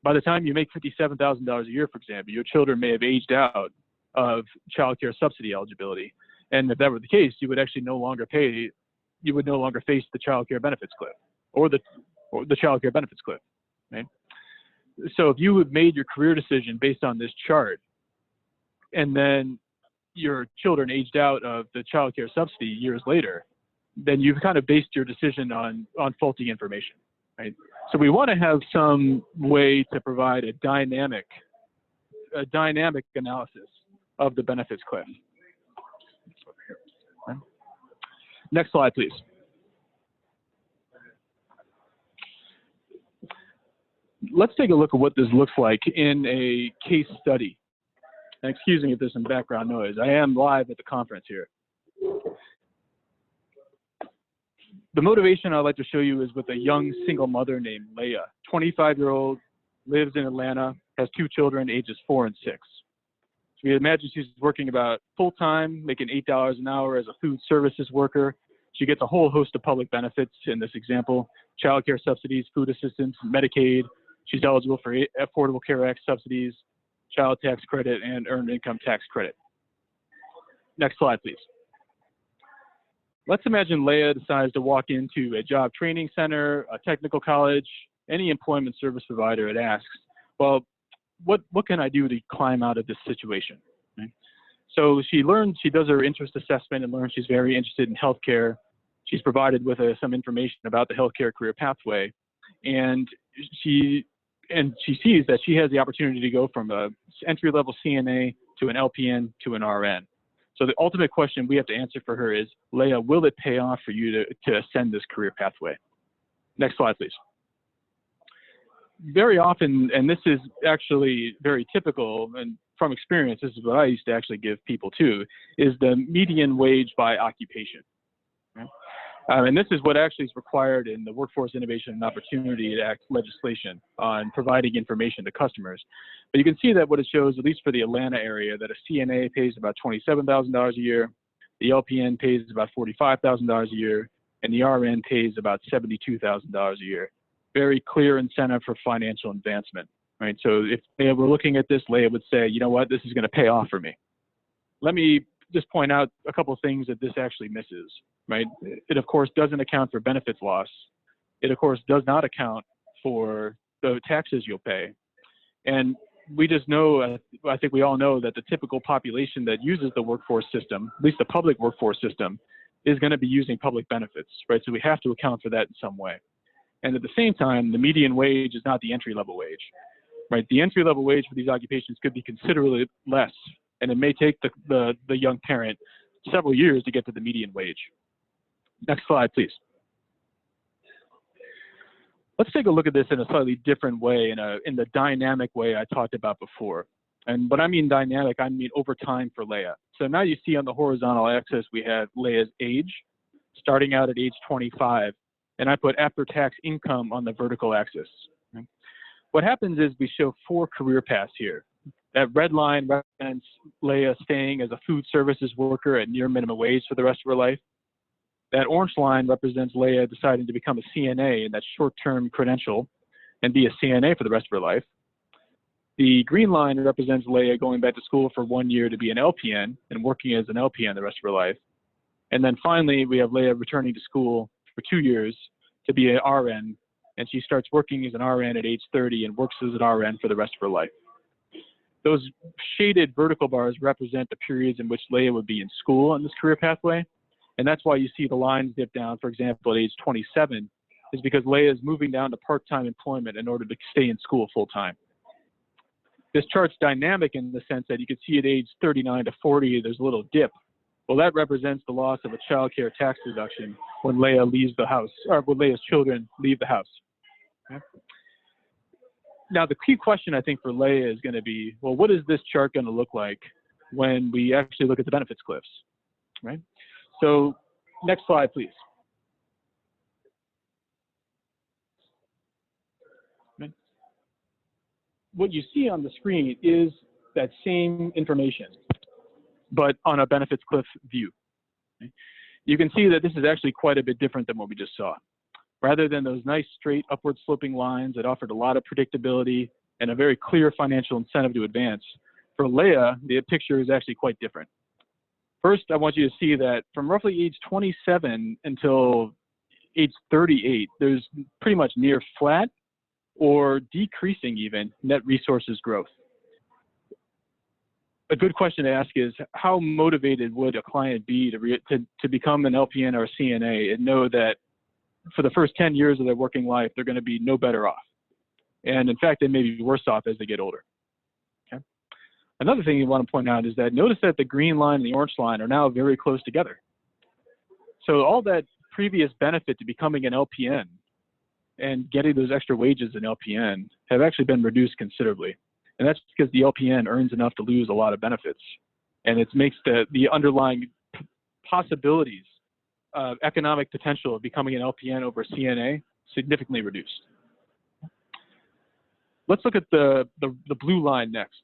By the time you make $57,000 a year, for example, your children may have aged out of child care subsidy eligibility. And if that were the case, you would actually no longer face the child care benefits cliff or the child care benefits cliff, right? So if you had made your career decision based on this chart, and then your children aged out of the child care subsidy years later, then you've kind of based your decision on faulty information, right? So we want to have some way to provide a dynamic analysis of the benefits cliff. Next slide, please. let's take a look at what this looks like in a case study. And excuse me if there's some background noise. I am live at the conference here. The motivation I'd like to show you is with a young single mother named Leah, 25-year-old, lives in Atlanta, has 2 children, ages 4 and 6. So we imagine she's working about full-time, making $8 an hour as a food services worker. She gets a whole host of public benefits in this example: child care subsidies, food assistance, Medicaid. She's eligible for Affordable Care Act subsidies, child tax credit, and earned income tax credit. Next slide, please. Let's imagine Leah decides to walk into a job training center, a technical college, any employment service provider. It asks, well, what can I do to climb out of this situation? Right? So she does her interest assessment and learns she's very interested in healthcare. She's provided with some information about the healthcare career pathway, and she sees that she has the opportunity to go from a entry-level CNA to an LPN to an RN. So the ultimate question we have to answer for her is, Leah, will it pay off for you to ascend this career pathway? Next slide, please. Very often, and this is actually very typical, and from experience, this is what I used to actually give people too, is the median wage by occupation. Okay? And this is what actually is required in the Workforce Innovation and Opportunity Act legislation on providing information to customers. But you can see that what it shows, at least for the Atlanta area, that a CNA pays about $27,000 a year, the LPN pays about $45,000 a year, and the RN pays about $72,000 a year. Very clear incentive for financial advancement, right? So if Leah were looking at this, Leah would say, you know what, this is going to pay off for me. Let me just point out a couple of things that this actually misses, right? It, of course, doesn't account for benefits loss. It, of course, does not account for the taxes you'll pay. And we just know, I think we all know that the typical population that uses the workforce system, at least the public workforce system, is going to be using public benefits, right? So we have to account for that in some way. And at the same time, the median wage is not the entry-level wage, right? The entry-level wage for these occupations could be considerably less, and it may take the young parent several years to get to the median wage. Next slide, please. Let's take a look at this in a slightly different way, in the dynamic way I talked about before. And when I mean dynamic, I mean over time for Leah. So now you see on the horizontal axis, we have Leah's age, starting out at age 25. And I put after-tax income on the vertical axis. Okay? What happens is we show 4 career paths here. That red line represents Leah staying as a food services worker at near minimum wage for the rest of her life. That orange line represents Leah deciding to become a CNA in that short-term credential and be a CNA for the rest of her life. The green line represents Leah going back to school for 1 year to be an LPN and working as an LPN the rest of her life. And then finally, we have Leah returning to school for 2 years to be an RN, and she starts working as an RN at age 30 and works as an RN for the rest of her life. Those shaded vertical bars represent the periods in which Leah would be in school on this career pathway, and that's why you see the lines dip down, for example, at age 27, is because Leah is moving down to part-time employment in order to stay in school full-time. This chart's dynamic in the sense that you can see at age 39 to 40, there's a little dip. Well, that represents the loss of a child care tax deduction when Leah leaves the house, or when Leah's children leave the house. Okay? Now, the key question I think for Leah is going to be, well, what is this chart going to look like when we actually look at the benefits cliffs, right? So next slide, please. Okay. What you see on the screen is that same information, but on a benefits cliff view. Okay. You can see that this is actually quite a bit different than what we just saw. Rather than those nice straight upward sloping lines that offered a lot of predictability and a very clear financial incentive to advance, for Leah, the picture is actually quite different. First, I want you to see that from roughly age 27 until age 38, there's pretty much near flat or decreasing even net resources growth. A good question to ask is, how motivated would a client be to become an LPN or a CNA and know that for the first 10 years of their working life, they're going to be no better off? And in fact, they may be worse off as they get older. Okay? Another thing you want to point out is that notice that the green line and the orange line are now very close together. So all that previous benefit to becoming an LPN and getting those extra wages in LPN have actually been reduced considerably. And that's because the LPN earns enough to lose a lot of benefits. And it makes the underlying possibilities of economic potential of becoming an LPN over CNA significantly reduced. Let's look at the blue line next.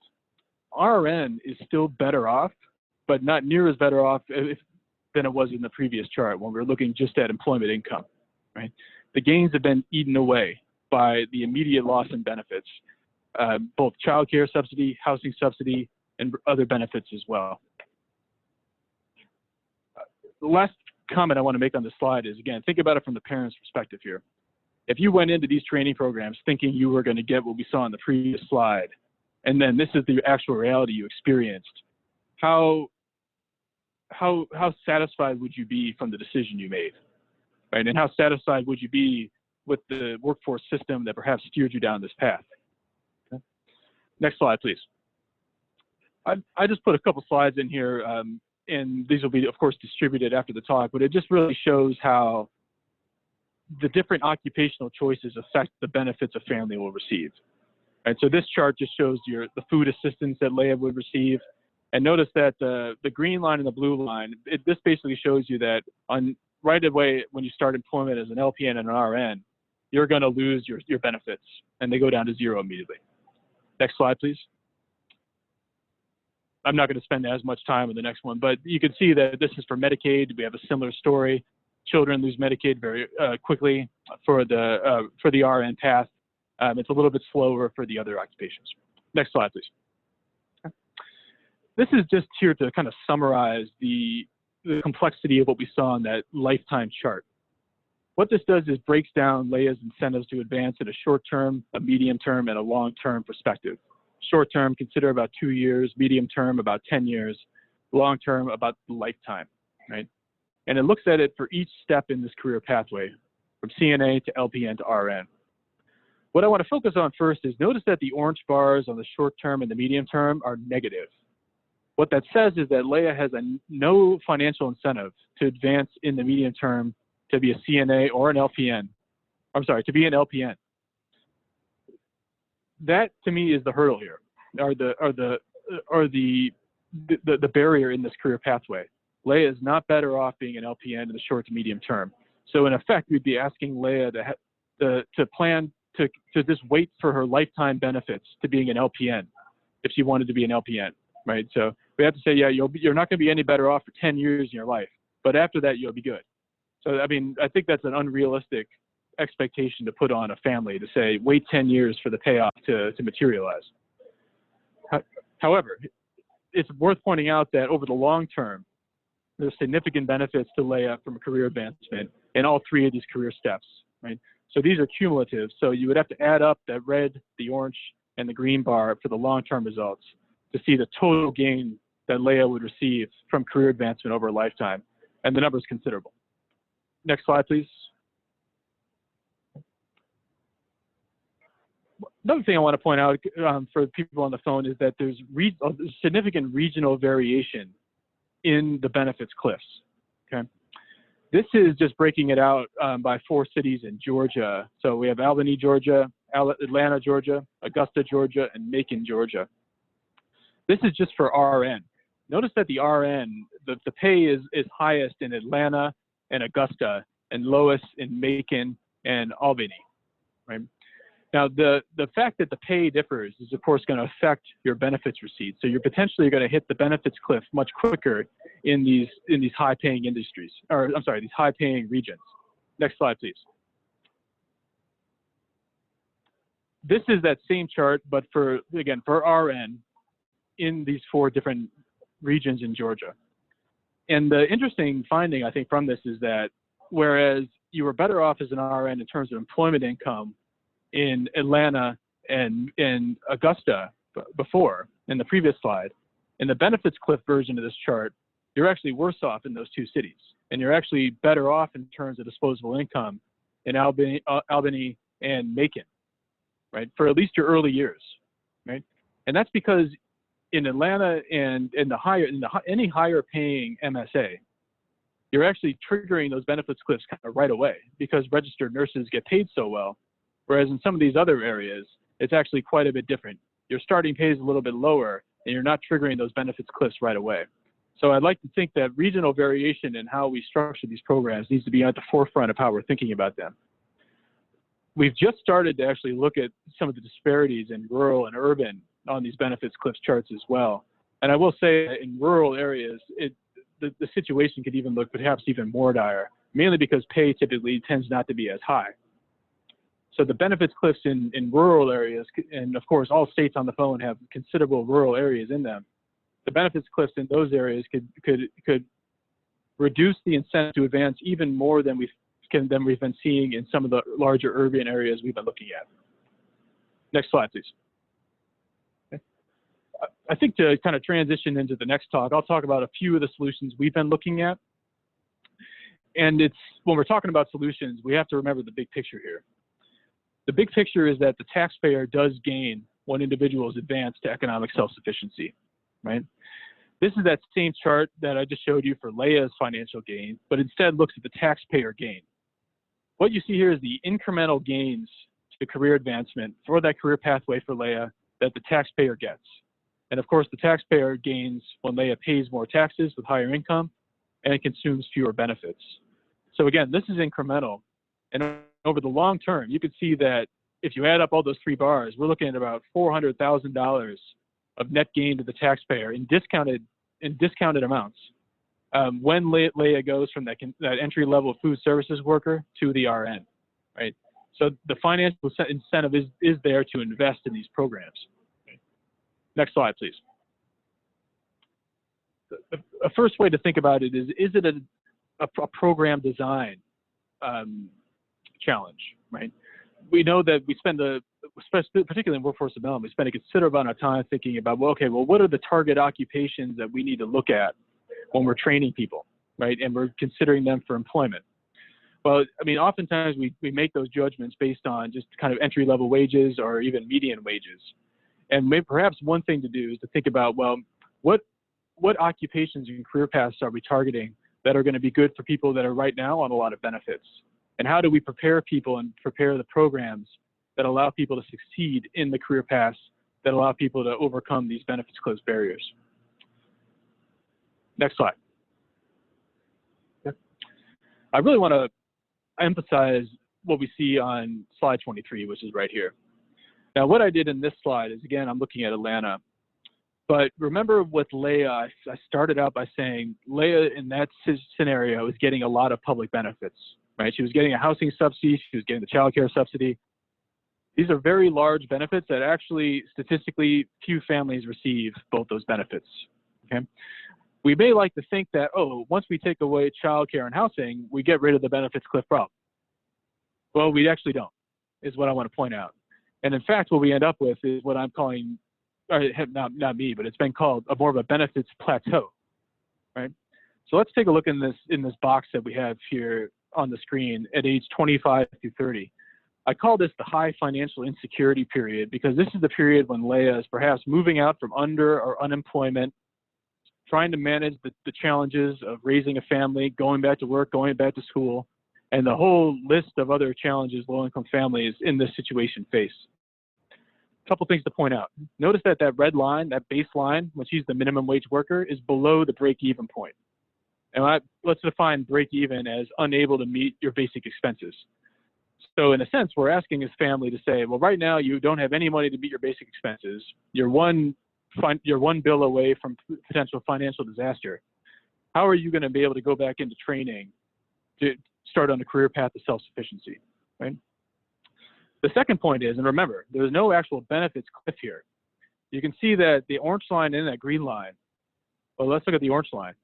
RN is still better off, but not near as better off than it was in the previous chart when we were looking just at employment income, right? The gains have been eaten away by the immediate loss in benefits, both child care subsidy, housing subsidy, and other benefits as well. The last comment I want to make on this slide is, again, think about it from the parent's perspective here. If you went into these training programs thinking you were going to get what we saw on the previous slide, and then this is the actual reality you experienced, how satisfied would you be from the decision you made, right? And how satisfied would you be with the workforce system that perhaps steered you down this path? Okay. Next slide, please. I just put a couple slides in here, and these will be, of course, distributed after the talk, but it just really shows how the different occupational choices affect the benefits a family will receive. Right, so this chart just shows the food assistance that Leah would receive. And notice that the green line and the blue line, this basically shows you that right away when you start employment as an LPN and an RN, you're going to lose your benefits, and they go down to zero immediately. Next slide, please. I'm not going to spend as much time on the next one, but you can see that this is for Medicaid. We have a similar story. Children lose Medicaid very quickly for the RN path. It's a little bit slower for the other occupations. Next slide, please. Okay. This is just here to kind of summarize the complexity of what we saw in that lifetime chart. What this does is breaks down Leah's incentives to advance in a short-term, a medium-term, and a long-term perspective. Short-term, consider about 2 years. Medium-term, about 10 years. Long-term, about the lifetime, right? And it looks at it for each step in this career pathway, from CNA to LPN to RN. What I want to focus on first is notice that the orange bars on the short term and the medium term are negative. What that says is that Leah has no financial incentive to advance in the medium term to be a CNA or an LPN. I'm sorry, to be an LPN. That to me is the hurdle here, or the barrier in this career pathway. Leah is not better off being an LPN in the short to medium term. So in effect, we'd be asking Leah to plan to just wait for her lifetime benefits to being an LPN if she wanted to be an LPN, right? So we have to say, yeah, you're not going to be any better off for 10 years in your life, but after that, you'll be good. So, I mean, I think that's an unrealistic expectation to put on a family to say, wait 10 years for the payoff to materialize. However, it's worth pointing out that over the long term, there's significant benefits to Leah from a career advancement in all three of these career steps, right? So these are cumulative. So you would have to add up that red, the orange, and the green bar for the long-term results to see the total gain that Leah would receive from career advancement over a lifetime. And the number is considerable. Next slide, please. Another thing I want to point out for people on the phone is that there's significant regional variation in the benefits cliffs, okay? This is just breaking it out by 4 cities in Georgia. So we have Albany, Georgia, Atlanta, Georgia, Augusta, Georgia, and Macon, Georgia. This is just for RN. Notice that the RN, the pay is highest in Atlanta and Augusta, and lowest in Macon and Albany, right? Now, the fact that the pay differs is, of course, going to affect your benefits receipts. So you're potentially going to hit the benefits cliff much quicker in these high-paying industries, or I'm sorry, these high-paying regions. Next slide, please. This is that same chart, but for RN in these 4 different regions in Georgia. And the interesting finding, I think, from this is that whereas you were better off as an RN in terms of employment income in Atlanta and in Augusta before, in the previous slide, in the benefits cliff version of this chart, you're actually worse off in those 2 cities. And you're actually better off in terms of disposable income in Albany and Macon, right? For at least your early years, right? And that's because in Atlanta and in any higher paying MSA, you're actually triggering those benefits cliffs kind of right away because registered nurses get paid so well Whereas in some of these other areas, it's actually quite a bit different. Your starting pay is a little bit lower, and you're not triggering those benefits cliffs right away. So I'd like to think that regional variation in how we structure these programs needs to be at the forefront of how we're thinking about them. We've just started to actually look at some of the disparities in rural and urban on these benefits cliffs charts as well. And I will say that in rural areas, the situation could even look perhaps even more dire, mainly because pay typically tends not to be as high. So the benefits cliffs in rural areas, and of course all states on the phone have considerable rural areas in them. The benefits cliffs in those areas could reduce the incentive to advance even more than we've been seeing in some of the larger urban areas we've been looking at. Next slide, please. Okay. I think to kind of transition into the next talk, I'll talk about a few of the solutions we've been looking at. And when we're talking about solutions, we have to remember the big picture here. The big picture is that the taxpayer does gain when individuals advance to economic self-sufficiency, right? This is that same chart that I just showed you for Leia's financial gain, but instead looks at the taxpayer gain. What you see here is the incremental gains to career advancement for that career pathway for Leia that the taxpayer gets. And of course, the taxpayer gains when Leia pays more taxes with higher income and consumes fewer benefits. So again, this is incremental. And over the long term, you can see that if you add up all those three bars, we're looking at about $400,000 of net gain to the taxpayer in discounted amounts when Leia goes from that entry-level food services worker to the RN, right? So the financial incentive is there to invest in these programs. Okay. Next slide, please. A first way to think about it is it a program design challenge, right? We know that we spend particularly in workforce development, we spend a considerable amount of time thinking about, well, okay, well, what are the target occupations that we need to look at when we're training people, right? And we're considering them for employment. Well, I mean, oftentimes we make those judgments based on just kind of entry-level wages or even median wages. And maybe perhaps one thing to do is to think about, well, what occupations and career paths are we targeting that are going to be good for people that are right now on a lot of benefits? And how do we prepare people and prepare the programs that allow people to succeed in the career paths that allow people to overcome these benefits close barriers? Next slide. Okay. I really want to emphasize what we see on slide 23, which is right here. Now, what I did in this slide is, again, I'm looking at Atlanta. But remember with Leia, I started out by saying Leia in that scenario is getting a lot of public benefits, right? She was getting a housing subsidy, she was getting the child care subsidy. These are very large benefits that actually statistically few families receive both those benefits, okay? We may like to think that, oh, once we take away child care and housing, we get rid of the benefits cliff problem. Well, we actually don't, is what I want to point out. And in fact, what we end up with is what I'm calling, or not me, but it's been called more of a benefits plateau, right? So let's take a look in this box that we have here on the screen at age 25 through 30. I call this the high financial insecurity period because this is the period when Leia is perhaps moving out from under or unemployment, trying to manage the challenges of raising a family, going back to work, going back to school, and the whole list of other challenges low-income families in this situation face. A couple things to point out. Notice that red line, that baseline, when she's the minimum wage worker, is below the break-even point. And let's define break-even as unable to meet your basic expenses. So in a sense, we're asking this family to say, well, right now you don't have any money to meet your basic expenses. You're one bill away from potential financial disaster. How are you going to be able to go back into training to start on a career path to self-sufficiency, right? The second point is, and remember, there's no actual benefits cliff here. You can see that the orange line and that green line, well, let's look at the orange line.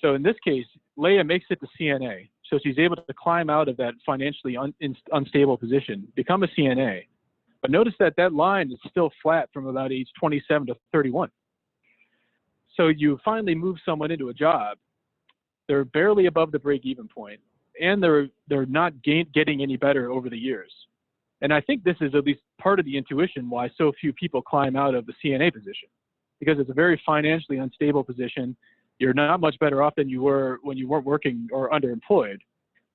So in this case, Leia makes it to CNA. So she's able to climb out of that financially unstable position, become a CNA. But notice that line is still flat from about age 27 to 31. So you finally move someone into a job, they're barely above the break-even point, and they're not getting any better over the years. And I think this is at least part of the intuition why so few people climb out of the CNA position, because it's a very financially unstable position. You're not much better off than you were when you weren't working or underemployed.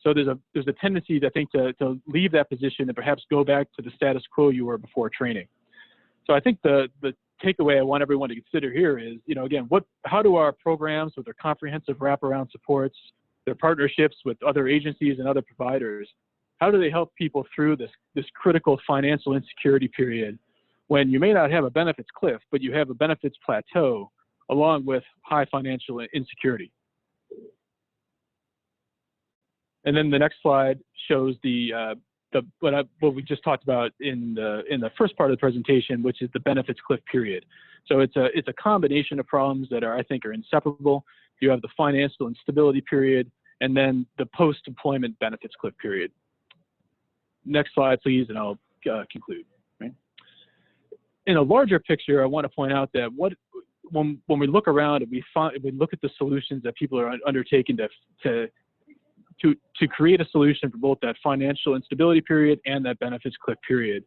So there's a tendency, I think, to leave that position and perhaps go back to the status quo you were before training. So I think the takeaway I want everyone to consider here is, again, how do our programs with their comprehensive wraparound supports, their partnerships with other agencies and other providers, how do they help people through this critical financial insecurity period when you may not have a benefits cliff, but you have a benefits plateau along with high financial insecurity? And then the next slide shows what we just talked about in the first part of the presentation, which is the benefits cliff period. So it's a combination of problems that I think are inseparable. You have the financial instability period, and then the post-employment benefits cliff period. Next slide, please, and I'll conclude. Right? In a larger picture, I want to point out that when we look around and we look at the solutions that people are undertaking to create a solution for both that financial instability period and that benefits cliff period,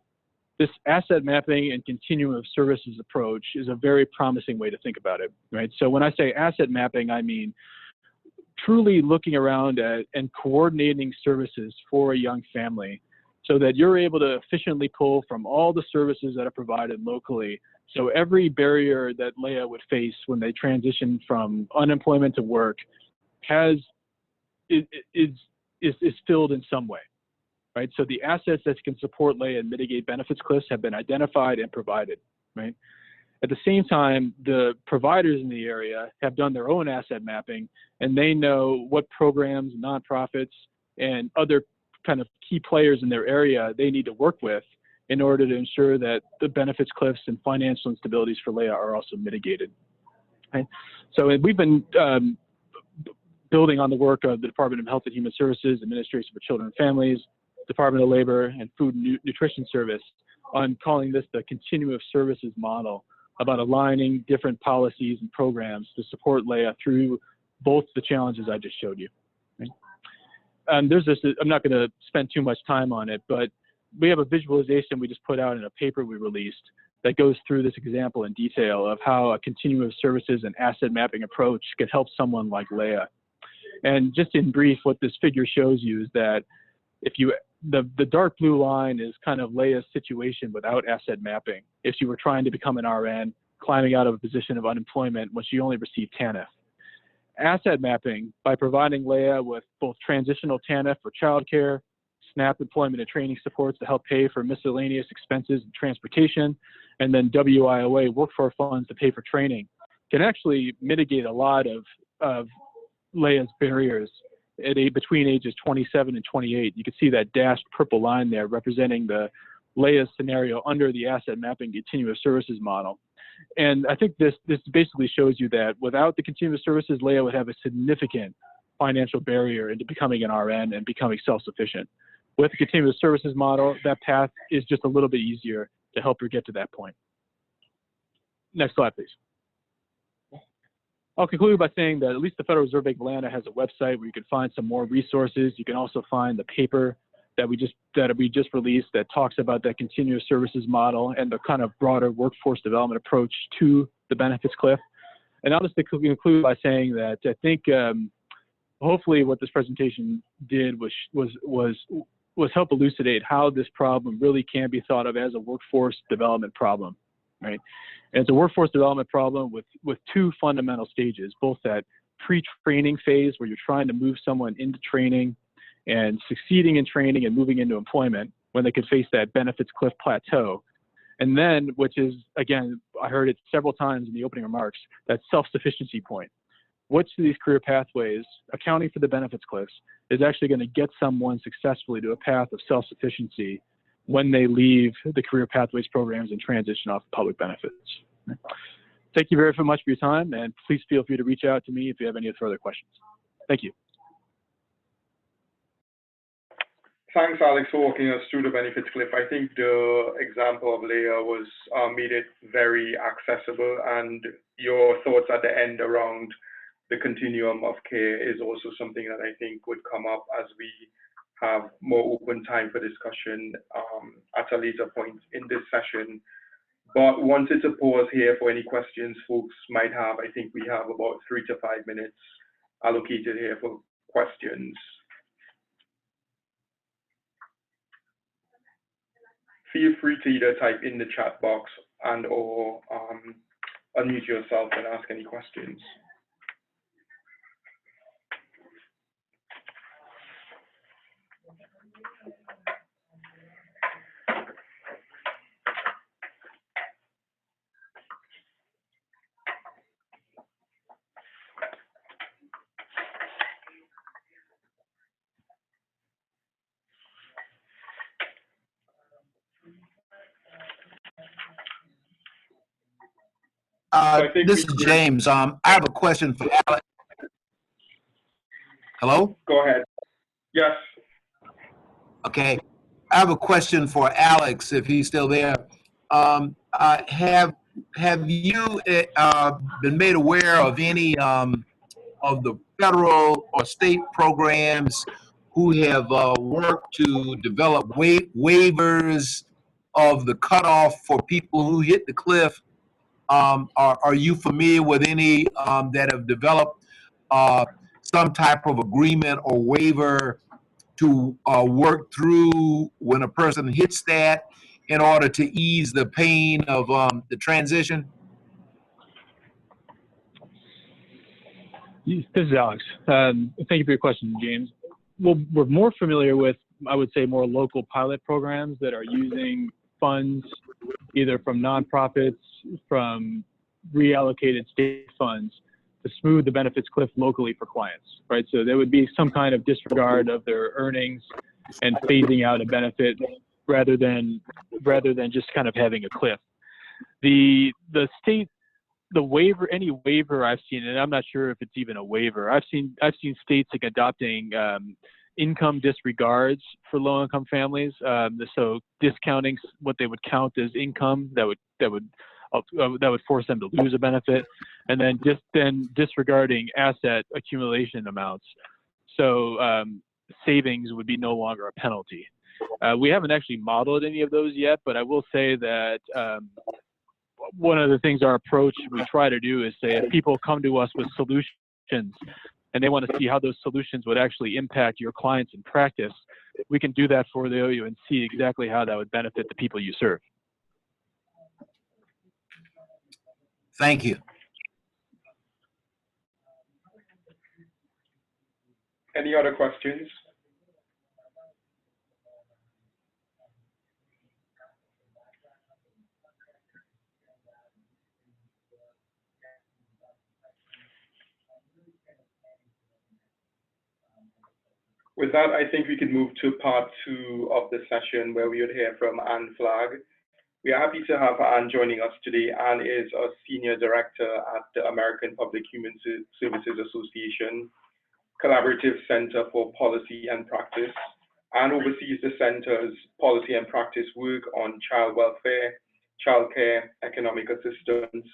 this asset mapping and continuum of services approach is a very promising way to think about it, right? So when I say asset mapping, I mean truly looking around at and coordinating services for a young family so that you're able to efficiently pull from all the services that are provided locally. So every barrier that Leah would face when they transition from unemployment to work is filled in some way, right? So the assets that can support Leah and mitigate benefits cliffs have been identified and provided, right? At the same time, the providers in the area have done their own asset mapping, and they know what programs, nonprofits, and other kind of key players in their area they need to work with in order to ensure that the benefits cliffs and financial instabilities for Leah are also mitigated. Right? So we've been building on the work of the Department of Health and Human Services, Administration for Children and Families, Department of Labor, and Food and Nutrition Service on calling this the continuum of services model, about aligning different policies and programs to support Leah through both the challenges I just showed you. Right? There's this, I'm not going to spend too much time on it, but we have a visualization we just put out in a paper we released that goes through this example in detail of how a continuum of services and asset mapping approach could help someone like Leah. And just in brief, what this figure shows you is that the dark blue line is kind of Leah's situation without asset mapping. If she were trying to become an RN, climbing out of a position of unemployment when she only received TANF. Asset mapping, by providing Leah with both transitional TANF for childcare, SNAP employment and training supports to help pay for miscellaneous expenses and transportation, and then WIOA workforce funds to pay for training, can actually mitigate a lot of Leah's barriers between ages 27 and 28. You can see that dashed purple line there representing the Leah's scenario under the asset mapping continuum of services model. And I think this basically shows you that without the continuum of services, Leah would have a significant financial barrier into becoming an RN and becoming self-sufficient. With the continuum of services model, that path is just a little bit easier to help her get to that point. Next slide, please. I'll conclude by saying that at least the Federal Reserve Bank of Atlanta has a website where you can find some more resources. You can also find the paper that we just released that talks about that continuous services model and the kind of broader workforce development approach to the benefits cliff. And I'll just conclude by saying that I think hopefully what this presentation did was help elucidate how this problem really can be thought of as a workforce development problem. Right? And it's a workforce development problem with two fundamental stages, both that pre-training phase where you're trying to move someone into training and succeeding in training and moving into employment when they could face that benefits cliff plateau. And then, which is, again, I heard it several times in the opening remarks, that self-sufficiency point. Which of these career pathways, accounting for the benefits cliffs, is actually going to get someone successfully to a path of self-sufficiency when they leave the career pathways programs and transition off public benefits. Thank you very much for your time, and please feel free to reach out to me if you have any further questions. Thank you. Thanks, Alex, for walking us through the benefits cliff. I think the example of Leah made it very accessible, and your thoughts at the end around the continuum of care is also something that I think would come up as we have more open time for discussion at a later point in this session. But wanted to pause here for any questions folks might have. I think we have about 3 to 5 minutes allocated here for questions. feel free to either type in the chat box and or unmute yourself and ask any questions. This is James. I have a question for Alex. Hello? Go ahead. Yes. Okay. I have a question for Alex, if he's still there. Have you been made aware of any of the federal or state programs who have worked to develop waivers of the cutoff for people who hit the cliff? Are you familiar with any that have developed some type of agreement or waiver to work through when a person hits that in order to ease the pain of the transition? This is Alex. Thank you for your question, James. Well, we're more familiar with, I would say, more local pilot programs that are using funds either from nonprofits, from reallocated state funds to smooth the benefits cliff locally for clients, right? So there would be some kind of disregard of their earnings and phasing out a benefit rather than just kind of having a cliff. The waiver, any waiver I've seen, and I'm not sure if it's even a waiver. I've seen states like adopting income disregards for low-income families. So discounting what they would count as income that would force them to lose a benefit, and then disregarding asset accumulation amounts. So savings would be no longer a penalty. We haven't actually modeled any of those yet, but I will say that one of the things our approach we try to do is say if people come to us with solutions and they want to see how those solutions would actually impact your clients in practice, we can do that for you and see exactly how that would benefit the people you serve. Thank you. Any other questions? With that, I think we can move to part 2 of the session where we would hear from Flagg. We are happy to have Anne joining us today. Anne is a Senior Director at the American Public Human Services Association Collaborative Center for Policy and Practice, and oversees the center's policy and practice work on child welfare, childcare, economic assistance,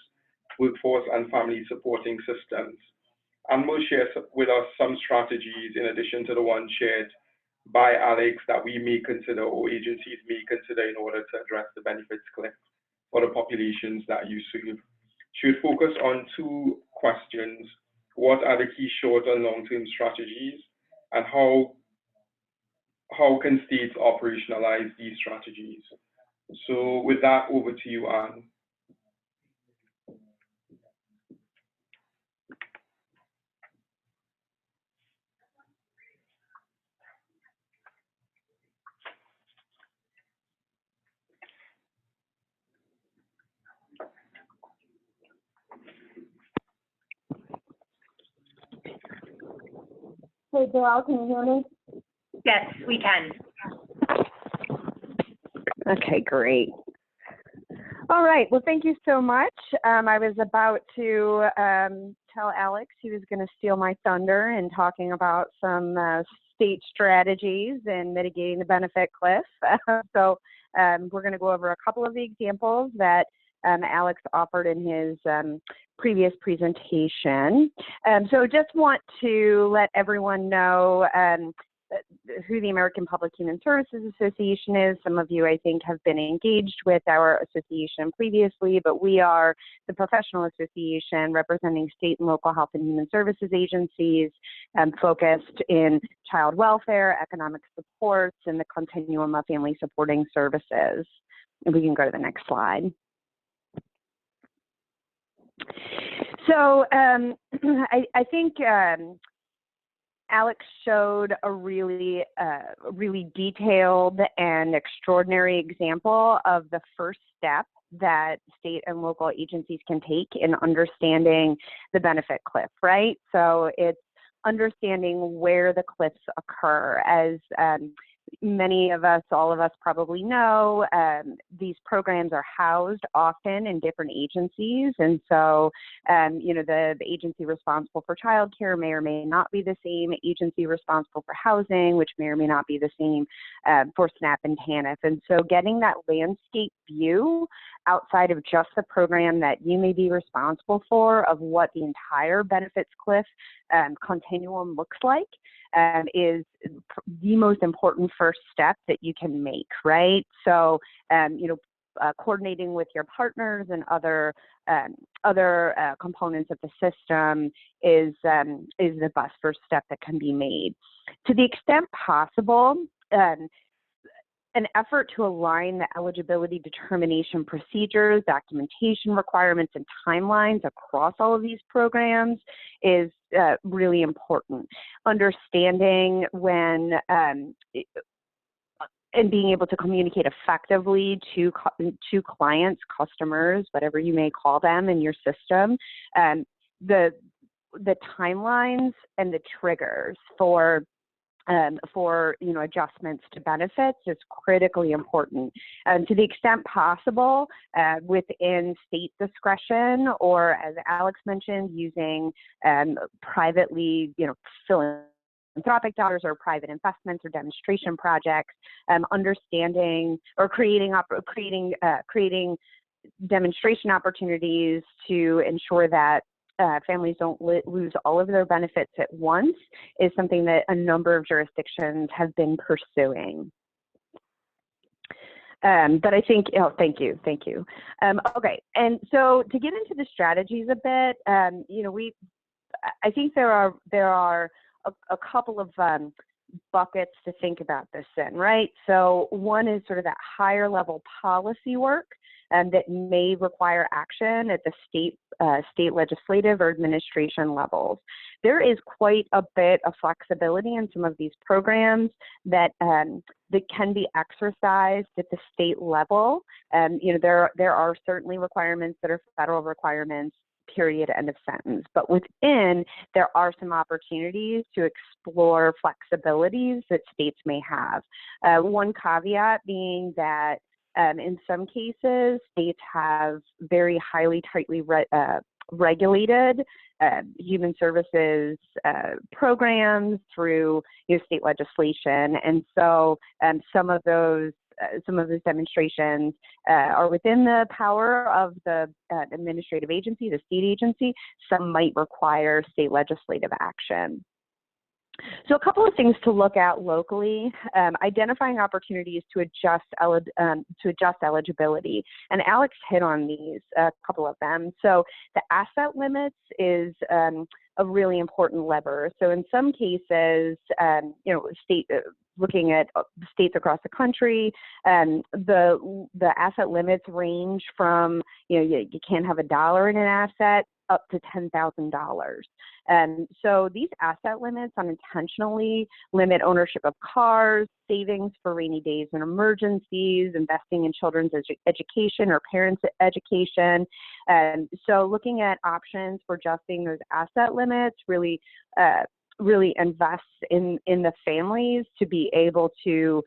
workforce and family supporting systems. And will share with us some strategies in addition to the one shared by Alex that we may consider or agencies may consider in order to address the benefits cliff for the populations that you serve. She would focus on 2 questions. What are the key short and long-term strategies, and how can states operationalize these strategies? So with that, over to you, Anne. Hey, Joelle, can you hear me? Yes, we can. Okay, great. All right, well, thank you so much. I was about to tell Alex he was going to steal my thunder in talking about some state strategies in mitigating the benefit cliff. So we're going to go over a couple of the examples that Alex offered in his previous presentation. So just want to let everyone know who the American Public Human Services Association is. Some of you, I think, have been engaged with our association previously, but we are the professional association representing state and local health and human services agencies focused in child welfare, economic supports, and the continuum of family supporting services. we can go to the next slide. So I think Alex showed a really detailed and extraordinary example of the first step that state and local agencies can take in understanding the benefit cliff, right? So it's understanding where the cliffs occur. As many of us, all of us probably know, these programs are housed often in different agencies. And so, you know, the agency responsible for childcare may or may not be the same agency responsible for housing, which may or may not be the same for SNAP and TANF. And so getting that landscape view outside of just the program that you may be responsible for of what the entire benefits cliff continuum looks like is the most important first step that you can make, right? So, you know, coordinating with your partners and other components of the system is the best first step that can be made. To the extent possible, an effort to align the eligibility determination procedures, documentation requirements, and timelines across all of these programs is really important. Understanding when and being able to communicate effectively to clients, customers, whatever you may call them in your system, the timelines and the triggers for you know, adjustments to benefits is critically important. To the extent possible, within state discretion, or as Alex mentioned, using privately, you know, philanthropic dollars or private investments or demonstration projects, understanding or creating demonstration opportunities to ensure that families don't lose all of their benefits at once is something that a number of jurisdictions have been pursuing. But I think, oh, thank you. Okay, and so to get into the strategies a bit, you know, I think there are a couple of buckets to think about this in, right? So one is sort of that higher level policy work that may require action at the state legislative or administration levels. There is quite a bit of flexibility in some of these programs that can be exercised at the state level. You know, there are certainly requirements that are federal requirements, period, end of sentence. But within, there are some opportunities to explore flexibilities that states may have. One caveat being that in some cases, states have very tightly regulated human services programs through, you know, state legislation, and so some of those demonstrations are within the power of the administrative agency, the state agency. Some might require state legislative action. So a couple of things to look at locally, identifying opportunities to adjust eligibility. And Alex hit on these, a couple of them. So the asset limits is a really important lever. So in some cases, you know, looking at states across the country, the asset limits range from, you know, you can't have $1 in an asset up to $10,000. So these asset limits unintentionally limit ownership of cars, savings for rainy days and emergencies, investing in children's education or parents' education. So looking at options for adjusting those asset limits really invests in the families to be able to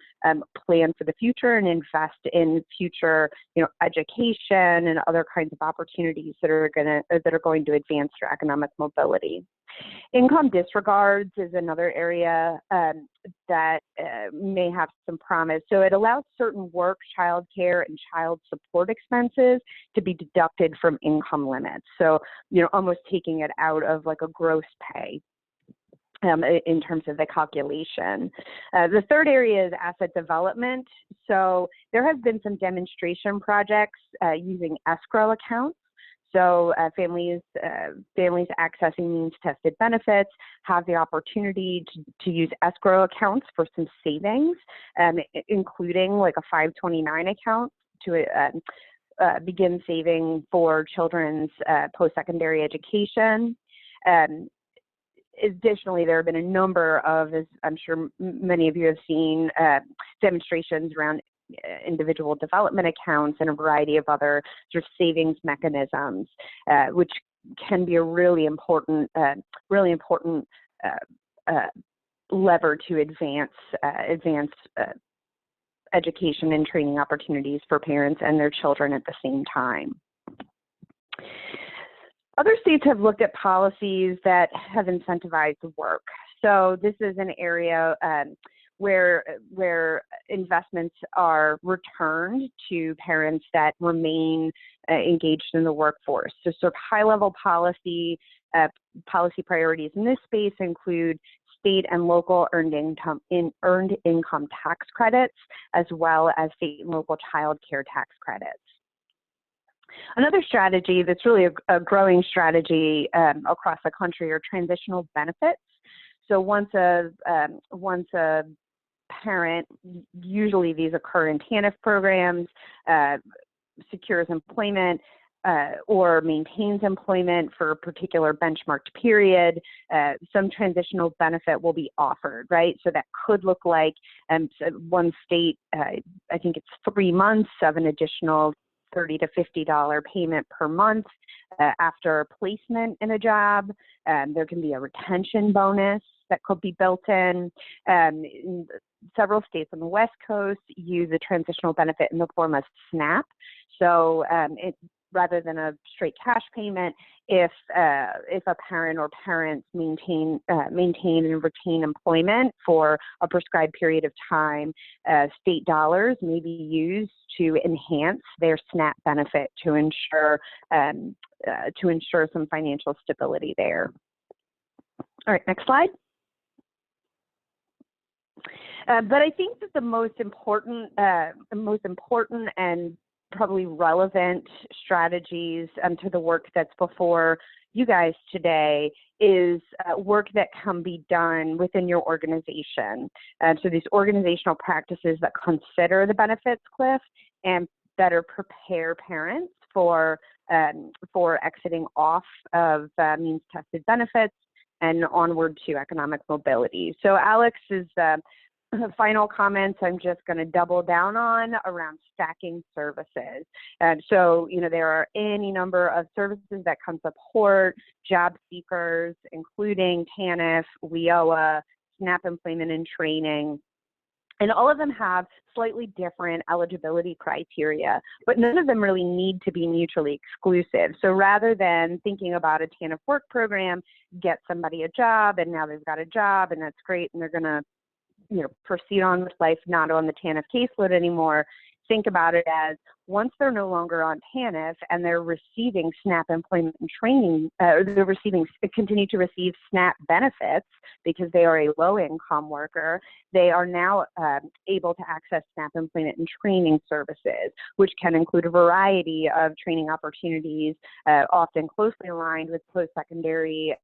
plan for the future and invest in future, you know, education and other kinds of opportunities that are going to advance your economic mobility. Income disregards is another area that may have some promise. So it allows certain work, childcare, and child support expenses to be deducted from income limits. So, you know, almost taking it out of like a gross pay. In terms of the calculation. The third area is asset development. So there have been some demonstration projects using escrow accounts. So families accessing means-tested benefits have the opportunity to use escrow accounts for some savings, including like a 529 account begin saving for children's post-secondary education. Additionally, there have been a number of, as I'm sure many of you have seen, demonstrations around individual development accounts and a variety of other sort of savings mechanisms, which can be a really important lever to advance education and training opportunities for parents and their children at the same time. Other states have looked at policies that have incentivized work. So this is an area where investments are returned to parents that remain engaged in the workforce. So sort of high-level policy priorities in this space include state and local earned income tax credits, as well as state and local child care tax credits. Another strategy that's really a growing strategy across the country are transitional benefits. So once a parent, usually these occur in TANF programs, secures employment or maintains employment for a particular benchmarked period, some transitional benefit will be offered, right? So that could look like one state, I think it's 3 months of an additional $30 to $50 payment per month after placement in a job. There can be a retention bonus that could be built in. Several states on the West Coast use a transitional benefit in the form of SNAP. So rather than a straight cash payment, if a parent or parents maintain and retain employment for a prescribed period of time, state dollars may be used to enhance their SNAP benefit to ensure some financial stability there. All right, next slide. But I think that the most important and probably relevant strategies to the work that's before you guys today is work that can be done within your organization. So these organizational practices that consider the benefits cliff and better prepare parents for exiting off of means-tested benefits and onward to economic mobility. So Alex's final comments I'm just going to double down on around stacking services. So, there are any number of services that can support job seekers, including TANF, WIOA, SNAP employment and training. And all of them have slightly different eligibility criteria, but none of them really need to be mutually exclusive. So rather than thinking about a TANF work program, get somebody a job and now they've got a job and that's great and they're going to proceed on with life, not on the TANF caseload anymore. Think about it as once they're no longer on TANF and they're receiving SNAP employment and training, continue to receive SNAP benefits because they are a low-income worker, they are now able to access SNAP employment and training services, which can include a variety of training opportunities, often closely aligned with post-secondary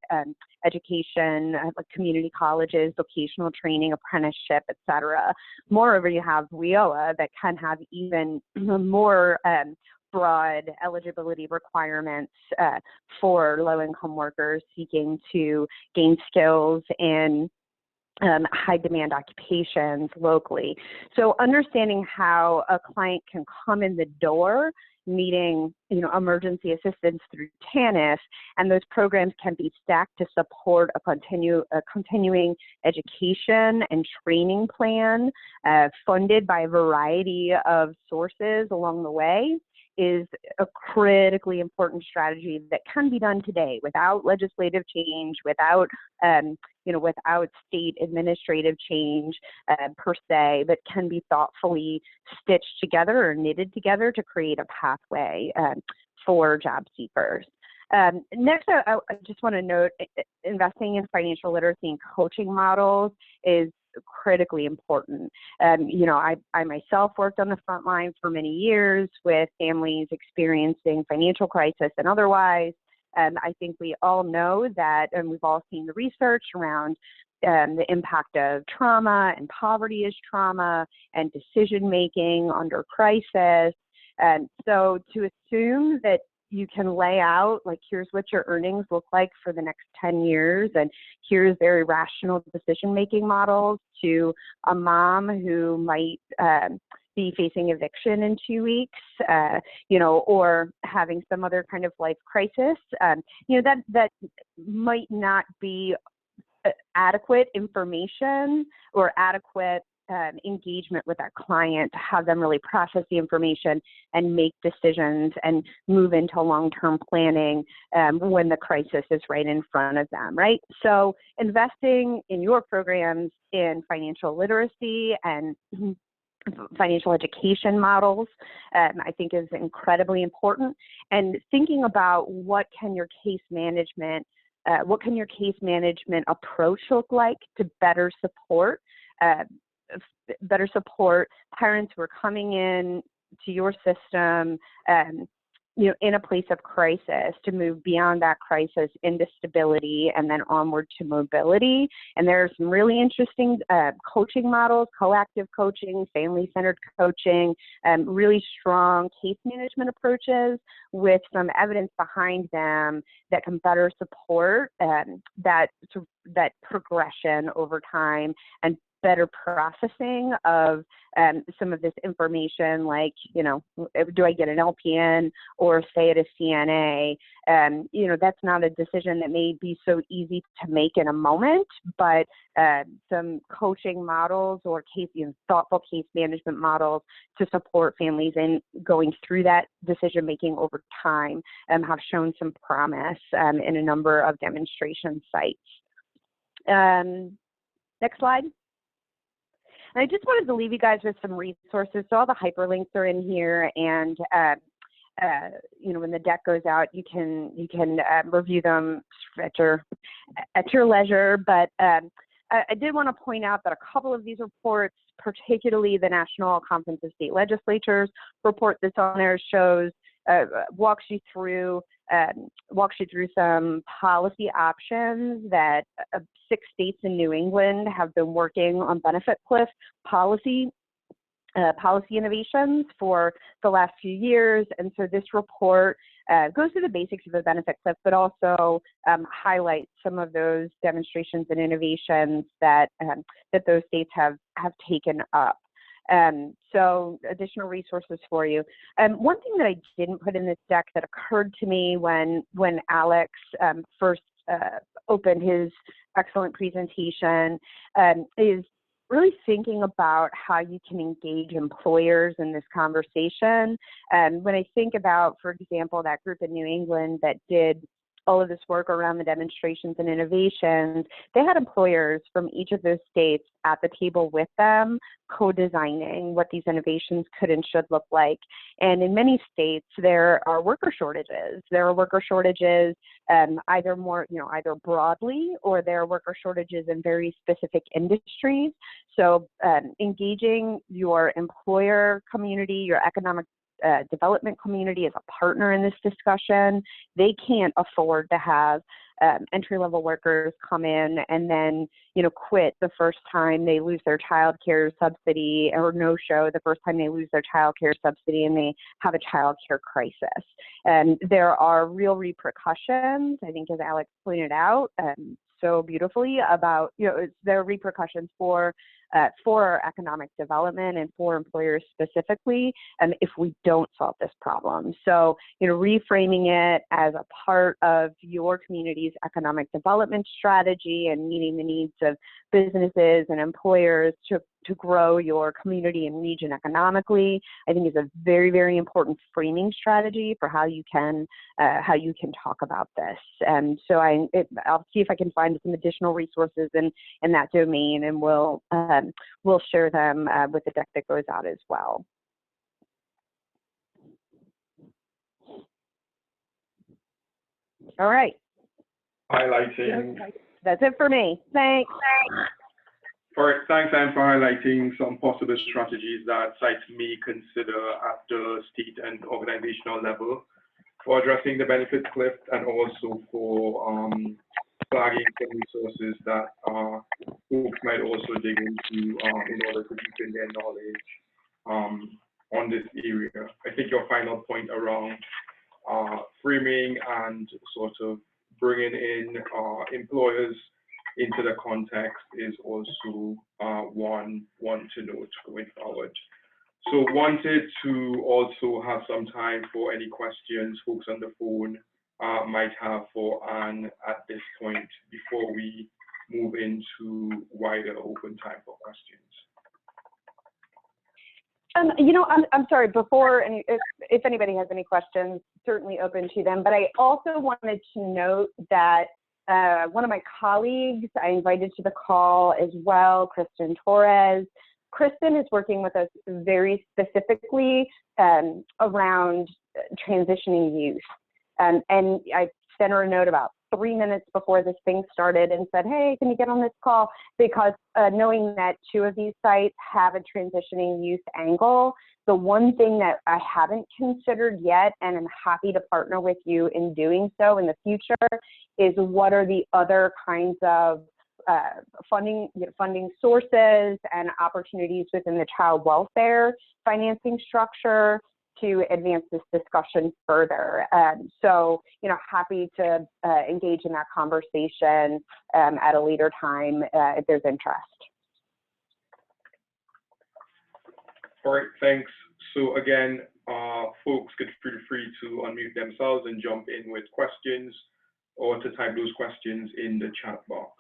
education, like community colleges, vocational training, apprenticeship, etc. Moreover, you have WIOA that can have even more broad eligibility requirements for low-income workers seeking to gain skills in high-demand occupations locally. So understanding how a client can come in the door needing emergency assistance through TANF, and those programs can be stacked to support a continuing education and training plan funded by a variety of sources along the way, is a critically important strategy that can be done today without legislative change, without state administrative change per se, but can be thoughtfully stitched together or knitted together to create a pathway for job seekers. Next, I just want to note, investing in financial literacy and coaching models is critically important. I myself worked on the front line for many years with families experiencing financial crisis and otherwise. I think we all know that, and we've all seen the research around the impact of trauma and poverty as trauma and decision making under crisis. And so to assume that you can lay out, like, here's what your earnings look like for the next 10 years, and here's very rational decision-making models to a mom who might be facing eviction in 2 weeks, you know, or having some other kind of life crisis, you know, that might not be adequate information or adequate engagement with that client to have them really process the information and make decisions and move into long-term planning when the crisis is right in front of them, right? So investing in your programs in financial literacy and financial education models, I think is incredibly important. And thinking about what can your case management approach look like to better support parents who are coming in to your system, you know, in a place of crisis, to move beyond that crisis into stability and then onward to mobility. And there are some really interesting coaching models, coactive coaching, family-centered coaching, really strong case management approaches with some evidence behind them that can better support that progression over time and better processing of some of this information, like, you know, do I get an LPN or stay at a CNA? You know, that's not a decision that may be so easy to make in a moment, but some coaching models or thoughtful case management models to support families in going through that decision making over time have shown some promise in a number of demonstration sites. Next slide. And I just wanted to leave you guys with some resources. So all the hyperlinks are in here, and you know, when the deck goes out, you can review them at your leisure. But I did want to point out that a couple of these reports, particularly the National Conference of State Legislatures report that's on there, shows walks you through some policy options that 6 states in New England have been working on benefit cliff policy innovations for the last few years. And so this report goes through the basics of the benefit cliff, but also highlights some of those demonstrations and innovations that those states have taken up. So additional resources for you. One thing that I didn't put in this deck that occurred to me when Alex first opened his excellent presentation is really thinking about how you can engage employers in this conversation. When I think about, for example, that group in New England that did all of this work around the demonstrations and innovations, they had employers from each of those states at the table with them, co-designing what these innovations could and should look like. And in many states, there are worker shortages. There are worker shortages either broadly, or there are worker shortages in very specific industries. So engaging your employer community, your economic development community as a partner in this discussion. They can't afford to have entry-level workers come in and then, you know, quit the first time they lose their child care subsidy, or no-show the first time they lose their child care subsidy and they have a child care crisis. And there are real repercussions, I think, as Alex pointed out so beautifully, about, you know, there are repercussions for economic development and for employers specifically, if we don't solve this problem. So, you know, reframing it as a part of your community's economic development strategy and meeting the needs of businesses and employers to grow your community and region economically, I think is a very, very important framing strategy for how you can talk about this. And so I'll see if I can find some additional resources in that domain, and we'll share them with the deck that goes out as well. All right. Highlighting. That's it for me. Thanks. All right, thanks, Anne, for highlighting some possible strategies that sites may consider at the state and organizational level for addressing the benefit cliff, and also for flagging some resources that folks might also dig into in order to deepen their knowledge on this area. I think your final point around framing and sort of bringing in employers into the context is also one to note going forward. So wanted to also have some time for any questions folks on the phone might have for Anne at this point before we move into wider open time for questions. You know, I'm sorry, before, if anybody has any questions, certainly open to them, but I also wanted to note that one of my colleagues I invited to the call as well, Kristen Torres. Kristen is working with us very specifically around transitioning youth. And I sent her a note about 3 minutes before this thing started and said, hey, can you get on this call? Because knowing that 2 of these sites have a transitioning youth angle, the one thing that I haven't considered yet, and I'm happy to partner with you in doing so in the future, is what are the other kinds of funding sources and opportunities within the child welfare financing structure to advance this discussion further. So, you know, happy to engage in that conversation at a later time if there's interest. All right, thanks. So again, folks could feel free to unmute themselves and jump in with questions or to type those questions in the chat box.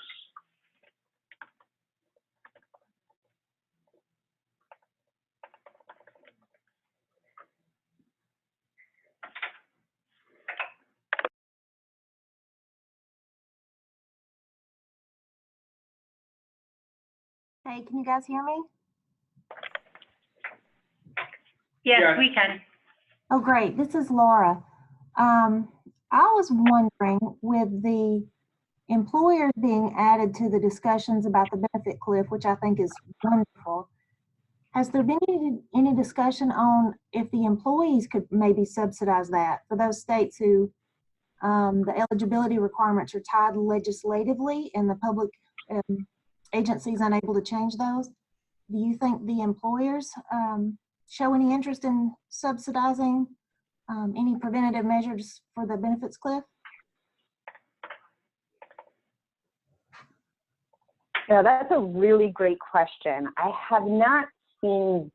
Hey, can you guys hear me? Yes, Yeah. we can. Oh, great. This is Laura. I was wondering, with the employers being added to the discussions about the benefit cliff, which I think is wonderful, has there been any discussion on if the employees could maybe subsidize that for those states who the eligibility requirements are tied legislatively and the public agencies unable to change those? Do you think the employers show any interest in subsidizing any preventative measures for the benefits cliff? Yeah, that's a really great question. I have not seen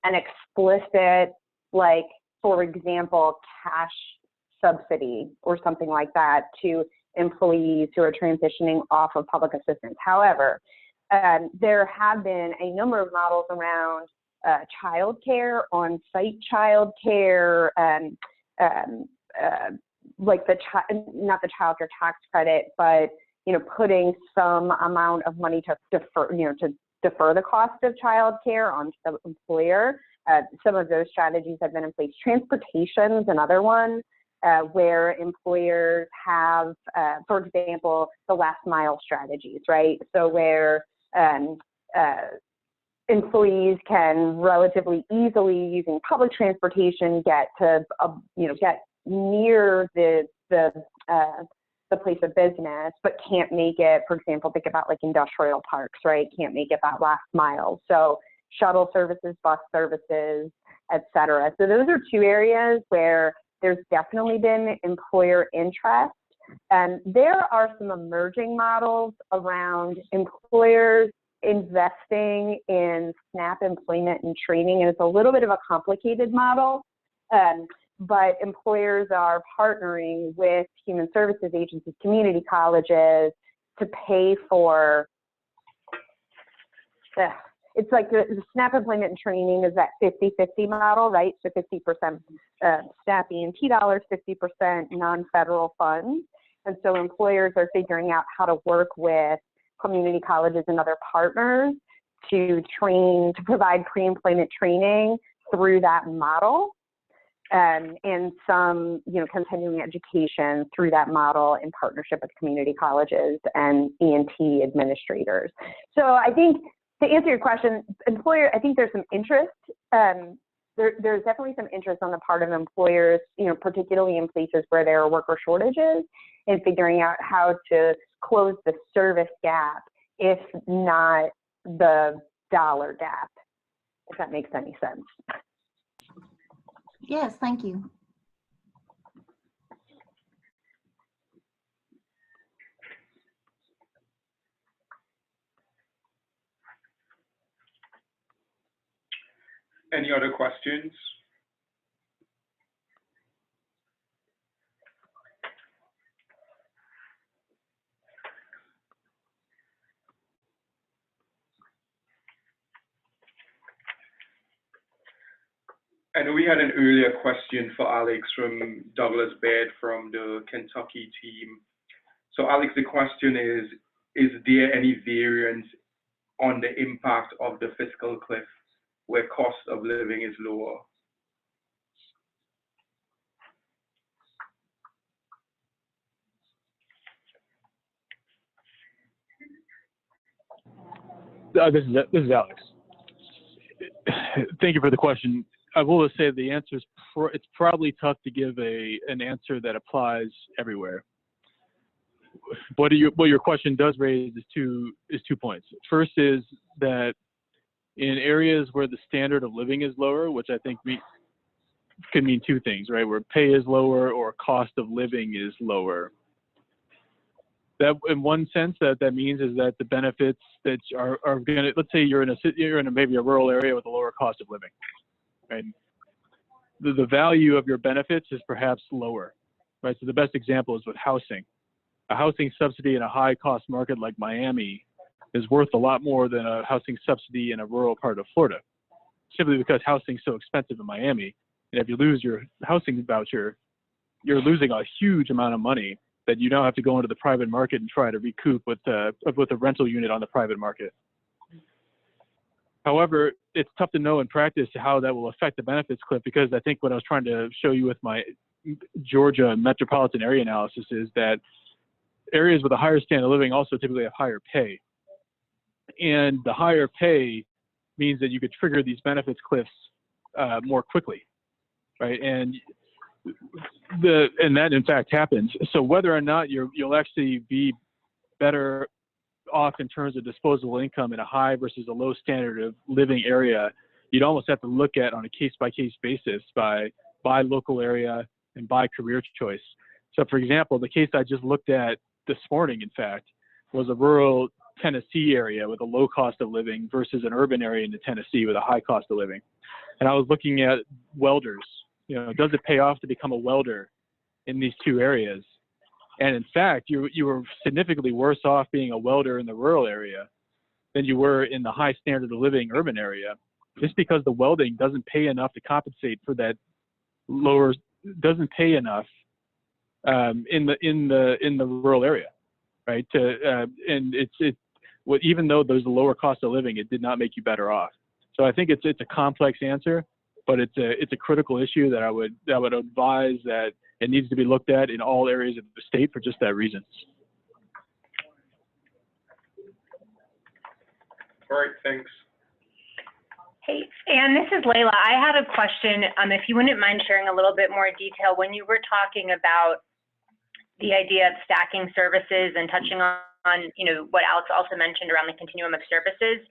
an explicit, like, for example, cash subsidy or something like that to employees who are transitioning off of public assistance. However, there have been a number of models around childcare, on-site childcare, like not the childcare tax credit, but putting some amount of money to defer the cost of childcare onto the employer. Some of those strategies have been in place. Transportation is another one where employers have, for example, the last mile strategies, right? So where employees can relatively easily, using public transportation, get to get near the place of business, but can't make it. For example, think about like industrial parks, right? Can't make it that last mile. So shuttle services, bus services, et cetera. So those are two areas where there's definitely been employer interest. And there are some emerging models around employers investing in SNAP employment and training, and it's a little bit of a complicated model, but employers are partnering with human services agencies, community colleges to pay for it's like the SNAP employment and training is that 50-50 model, right? So 50% SNAP E&T dollars, 50% non-federal funds. And so employers are figuring out how to work with community colleges and other partners to provide pre-employment training through that model, and some continuing education through that model in partnership with community colleges and E&T administrators. So I think, to answer your question, I think there's some interest. There's definitely some interest on the part of employers, particularly in places where there are worker shortages, in figuring out how to close the service gap, if not the dollar gap. if that makes any sense. Yes, thank you. Any other questions? I know we had an earlier question for Alex from Douglas Baird from the Kentucky team. So Alex, the question is there any variance on the impact of the fiscal cliff where cost of living is lower? This is Alex. Thank you for the question. I will say the answer is it's probably tough to give an answer that applies everywhere. What your question does raise is two points. First is that in areas where the standard of living is lower, which I think can mean two things, right? Where pay is lower or cost of living is lower. That, in one sense, that means is that the benefits that are going to, let's say you're in maybe a rural area with a lower cost of living, right? The value of your benefits is perhaps lower, right? So the best example is with housing. A housing subsidy in a high cost market like Miami is worth a lot more than a housing subsidy in a rural part of Florida, simply because housing is so expensive in Miami. And if you lose your housing voucher, you're losing a huge amount of money that you now have to go into the private market and try to recoup with a rental unit on the private market. However, it's tough to know in practice how that will affect the benefits cliff, because I think what I was trying to show you with my Georgia metropolitan area analysis is that areas with a higher standard of living also typically have higher pay. And the higher pay means that you could trigger these benefits cliffs more quickly, right? And that in fact happens. So whether or not you'll actually be better off in terms of disposable income in a high versus a low standard of living area, you'd almost have to look at on a case-by-case basis by local area and by career choice. So for example, the case I just looked at this morning, in fact, was a rural Tennessee area with a low cost of living versus an urban area in Tennessee with a high cost of living. And I was looking at welders. Does it pay off to become a welder in these two areas? And in fact, you were significantly worse off being a welder in the rural area than you were in the high standard of living urban area, just because the welding doesn't pay enough to compensate for that lower, doesn't pay enough in the rural area, right? Even though there's a lower cost of living, it did not make you better off. So I think it's a complex answer, but it's a critical issue that I would advise that it needs to be looked at in all areas of the state for just that reason. All right, thanks. Hey, Anne, this is Layla. I had a question. If you wouldn't mind sharing a little bit more detail when you were talking about the idea of stacking services and touching on what Alex also mentioned around the continuum of services.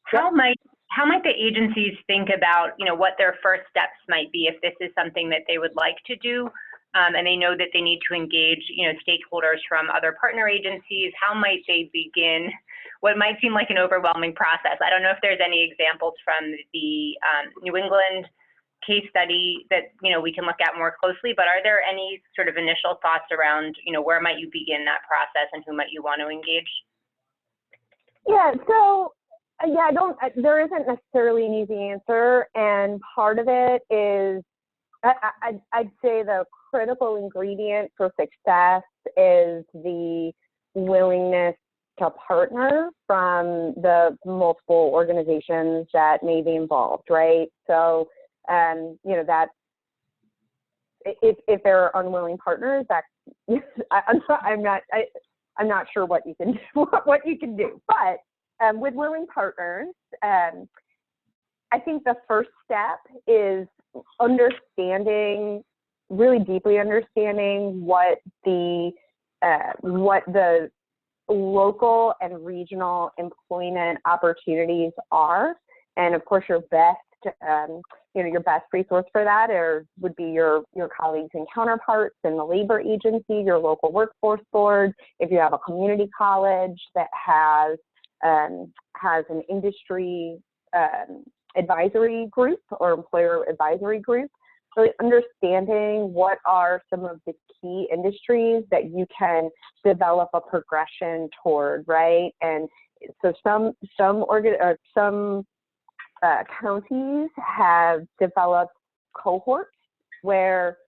How might the agencies think about what their first steps might be if this is something that they would like to do, and they know that they need to engage stakeholders from other partner agencies? How might they begin what might seem like an overwhelming process? I don't know if there's any examples from the New England case study that we can look at more closely, but are there any sort of initial thoughts around where might you begin that process and who might you want to engage? Yeah, so there isn't necessarily an easy answer, and part of it is I'd say the critical ingredient for success is the willingness to partner from the multiple organizations that may be involved, right? So that if there are unwilling partners, that I'm not sure what you can do. But with willing partners, I think the first step is really deeply understanding what the local and regional employment opportunities are And of course, your best, your best resource for that would be your colleagues and counterparts in the labor agency, your local workforce board. If you have a community college that has an industry advisory group or employer advisory group, really understanding what are some of the key industries that you can develop a progression toward, right? And so some counties have developed cohorts where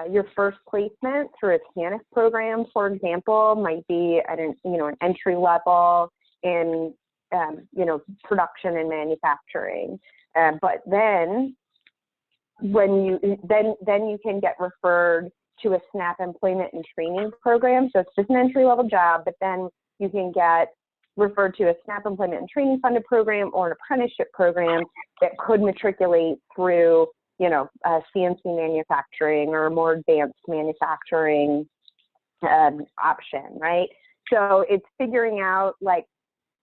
your first placement through a TANF program, for example, might be at an entry level in production and manufacturing, but then when you can get referred to a SNAP employment and training program. So it's just an entry level job, but then you can get referred to a SNAP employment and training funded program or an apprenticeship program that could matriculate through, CNC manufacturing or a more advanced manufacturing option, right? So it's figuring out like,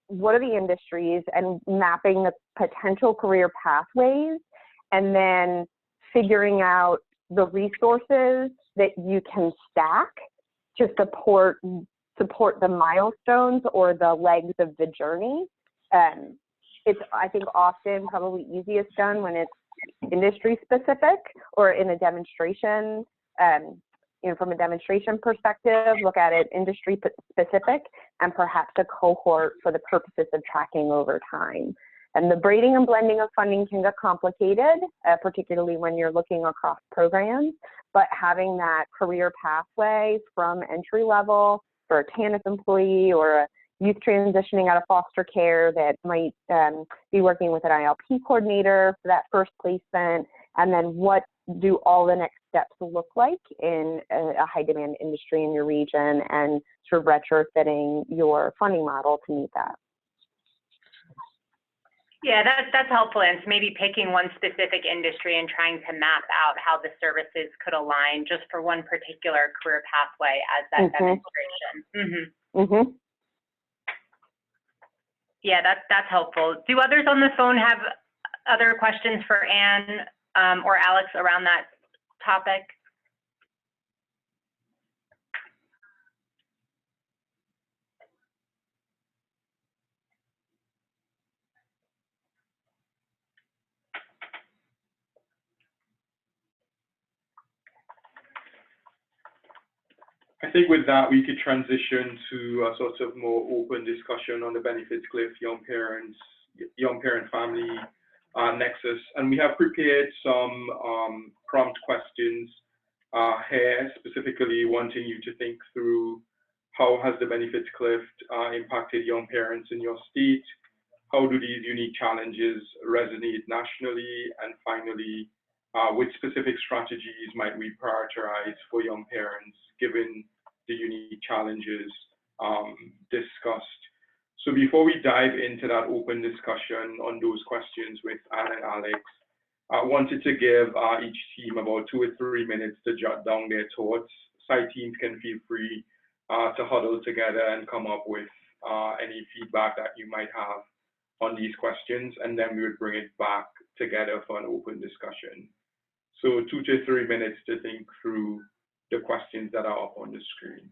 what are the industries and mapping the potential career pathways, and then figuring out the resources that you can stack to support the milestones or the legs of the journey. It's, I think, often probably easiest done when it's industry specific or in a demonstration, from a demonstration perspective, look at it industry specific and perhaps a cohort for the purposes of tracking over time. And the braiding and blending of funding can get complicated, particularly when you're looking across programs, but having that career pathway from entry level for a TANF employee or a youth transitioning out of foster care that might be working with an ILP coordinator for that first placement, and then what do all the next steps look like in a high demand industry in your region, and sort of retrofitting your funding model to meet that. Yeah, that's helpful. And so maybe picking one specific industry and trying to map out how the services could align just for one particular career pathway as that demonstration. Yeah, that's helpful. Do others on the phone have other questions for Anne or Alex around that topic? I think with that, we could transition to a sort of more open discussion on the benefits cliff, young parent family nexus. And we have prepared some prompt questions here, specifically wanting you to think through how has the benefits cliff impacted young parents in your state? How do these unique challenges resonate nationally? And finally, which specific strategies might we prioritize for young parents given the unique challenges discussed? So before we dive into that open discussion on those questions with Anne and Alex, I wanted to give each team about 2 or 3 minutes to jot down their thoughts. Site teams can feel free to huddle together and come up with any feedback that you might have on these questions, and then we would bring it back together for an open discussion. So 2 to 3 minutes to think through the questions that are up on the screen.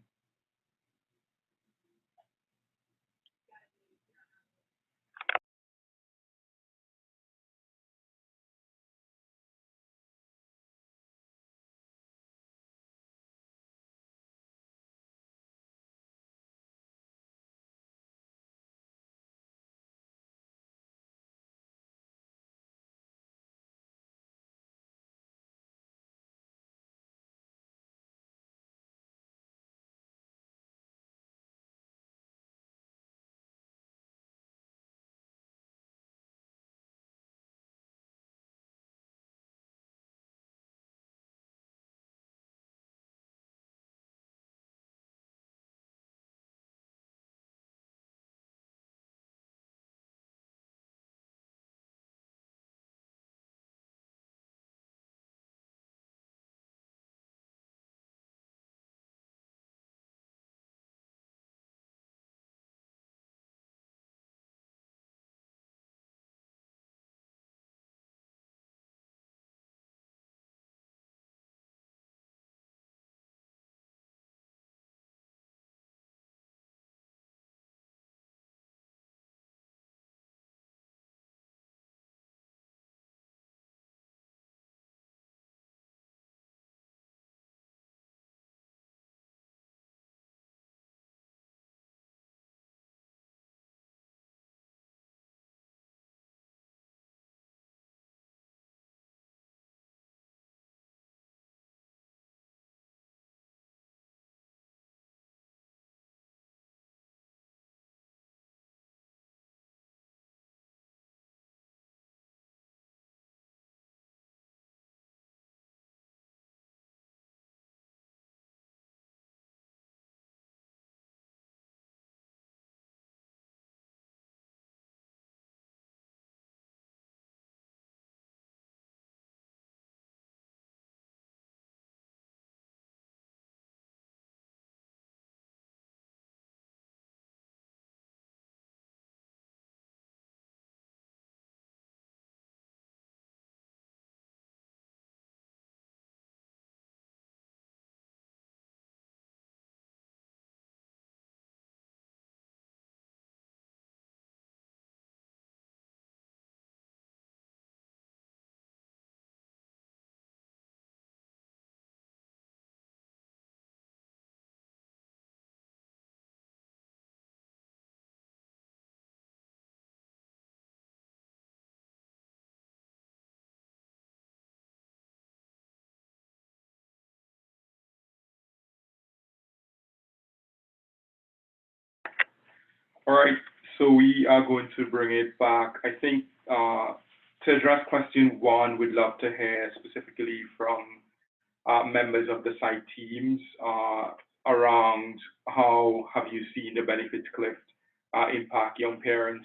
All right, so we are going to bring it back. I think to address question 1, we'd love to hear specifically from members of the site teams around how have you seen the benefits cliff impact young parents,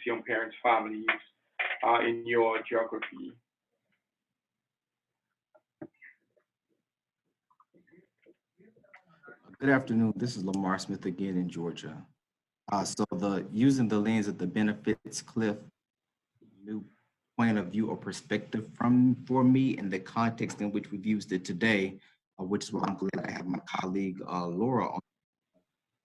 families in your geography. Good afternoon. This is Lamar Smith again in Georgia. So using the lens of the benefits cliff, new point of view or perspective for me in the context in which we've used it today, which is why I'm glad I have my colleague Laura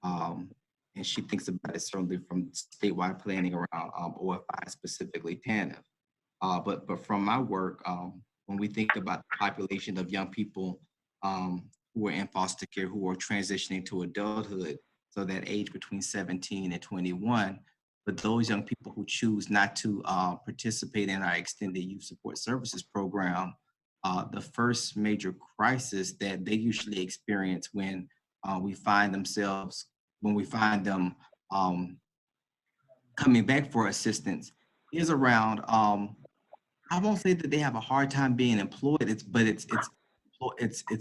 on. And she thinks about it certainly from statewide planning around OFI, specifically TANF. But from my work, when we think about the population of young people who are in foster care, who are transitioning to adulthood, so that age between 17 and 21, but those young people who choose not to participate in our extended youth support services program, the first major crisis that they usually experience when we find them coming back for assistance is around, I won't say that they have a hard time being employed, it's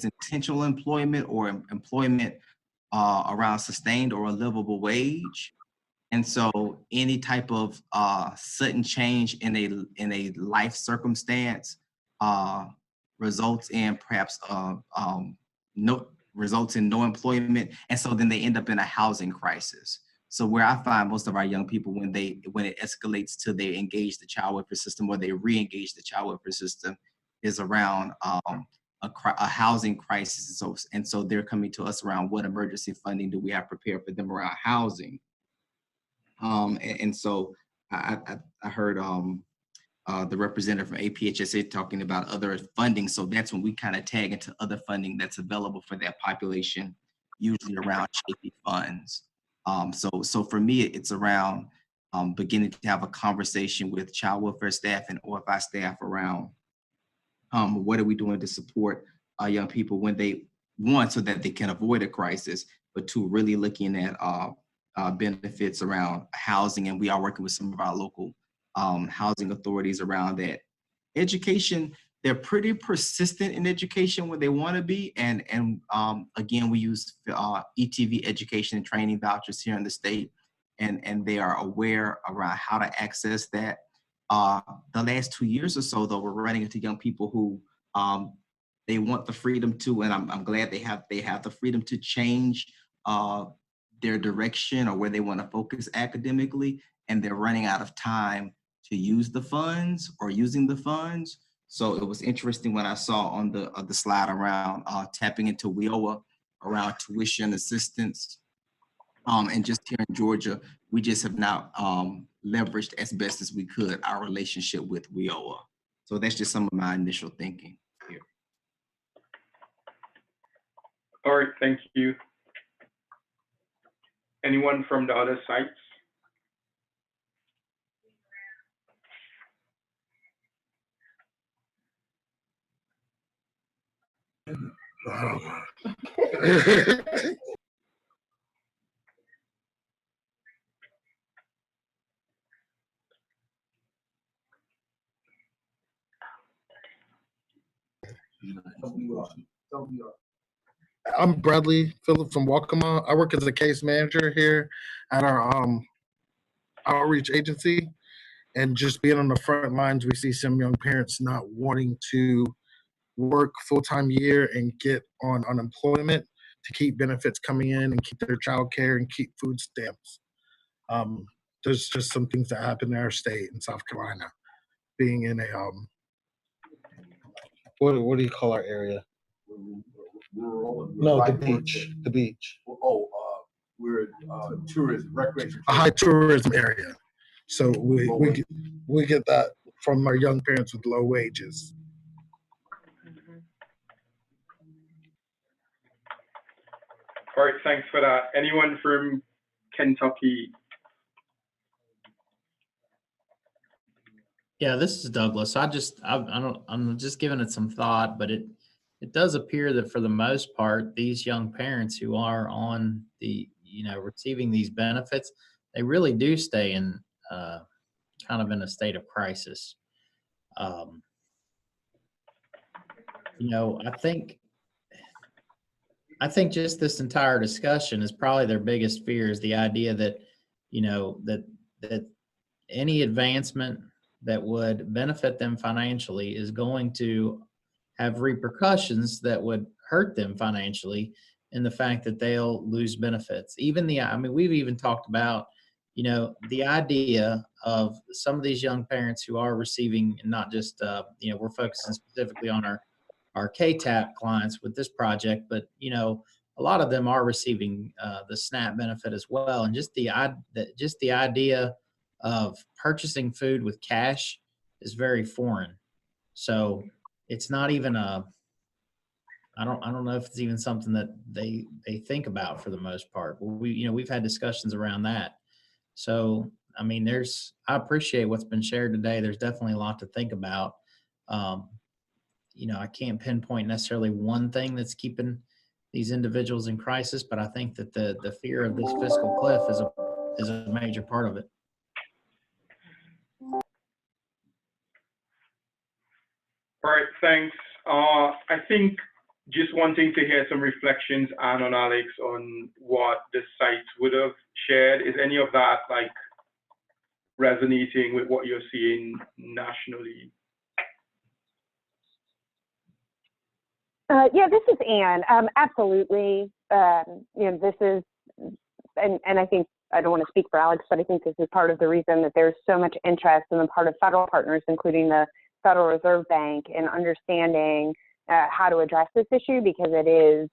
intentional employment or employment around sustained or a livable wage. And so any type of sudden change in a life circumstance results in perhaps results in no employment. And so then they end up in a housing crisis. So where I find most of our young people when it escalates to they engage the child welfare system or they re-engage the child welfare system is around a housing crisis. And so they're coming to us around what emergency funding do we have prepared for them around housing. And so I heard the representative from APHSA talking about other funding. So that's when we kind of tag into other funding that's available for that population, usually around CHAPI funds. So for me, it's around beginning to have a conversation with child welfare staff and OFI staff around what are we doing to support young people when they, one, so that they can avoid a crisis, but two, really looking at benefits around housing. And we are working with some of our local housing authorities around that. Education, they're pretty persistent in education where they want to be. And again, we use ETV education and training vouchers here in the state, and they are aware around how to access that. The last 2 years or so, though, we're running into young people who they want the freedom to, and I'm glad they have the freedom to change their direction or where they want to focus academically, and they're running out of time to use the funds or using the funds. So it was interesting when I saw on the slide around tapping into WIOA around tuition assistance. And just here in Georgia, we just have not leveraged as best as we could our relationship with WIOA. So that's just some of my initial thinking here. All right, thank you. Anyone from the other sites? I'm Bradley Phillip from Waccamaw. I work as a case manager here at our outreach agency. And just being on the front lines, we see some young parents not wanting to work full-time year and get on unemployment to keep benefits coming in and keep their child care and keep food stamps. There's just some things that happen in our state in South Carolina, being in a what do you call our area? No, the beach. The beach. We're tourism, recreation. A high tourism area. So we get that from our young parents with low wages. All right, thanks for that. Anyone from Kentucky? Yeah, this is Douglas. I'm just giving it some thought, but it does appear that for the most part, these young parents who are on the, receiving these benefits, they really do stay in kind of in a state of crisis. You know, I think just this entire discussion is probably their biggest fear, is the idea that, you know, that any advancement that would benefit them financially is going to have repercussions that would hurt them financially, in the fact that they'll lose benefits. I mean, we've even talked about, you know, the idea of some of these young parents who are receiving, not just, you know, we're focusing specifically on our KTAP clients with this project, but, you know, a lot of them are receiving the SNAP benefit as well. And just the idea of purchasing food with cash is very foreign. So it's not even I don't know if it's even something that they think about for the most part. We've had discussions around that. So, I mean, I appreciate what's been shared today. There's definitely a lot to think about. You know, I can't pinpoint necessarily one thing that's keeping these individuals in crisis, but I think that the fear of this fiscal cliff is a major part of it. All right, thanks. I think just wanting to hear some reflections, Anne and Alex, on what the sites would have shared. Is any of that like resonating with what you're seeing nationally? Yeah, this is Anne. Absolutely. You know, this is, and I think, I don't want to speak for Alex, but I think this is part of the reason that there's so much interest on the part of federal partners, including the Federal Reserve Bank, in understanding how to address this issue, because it is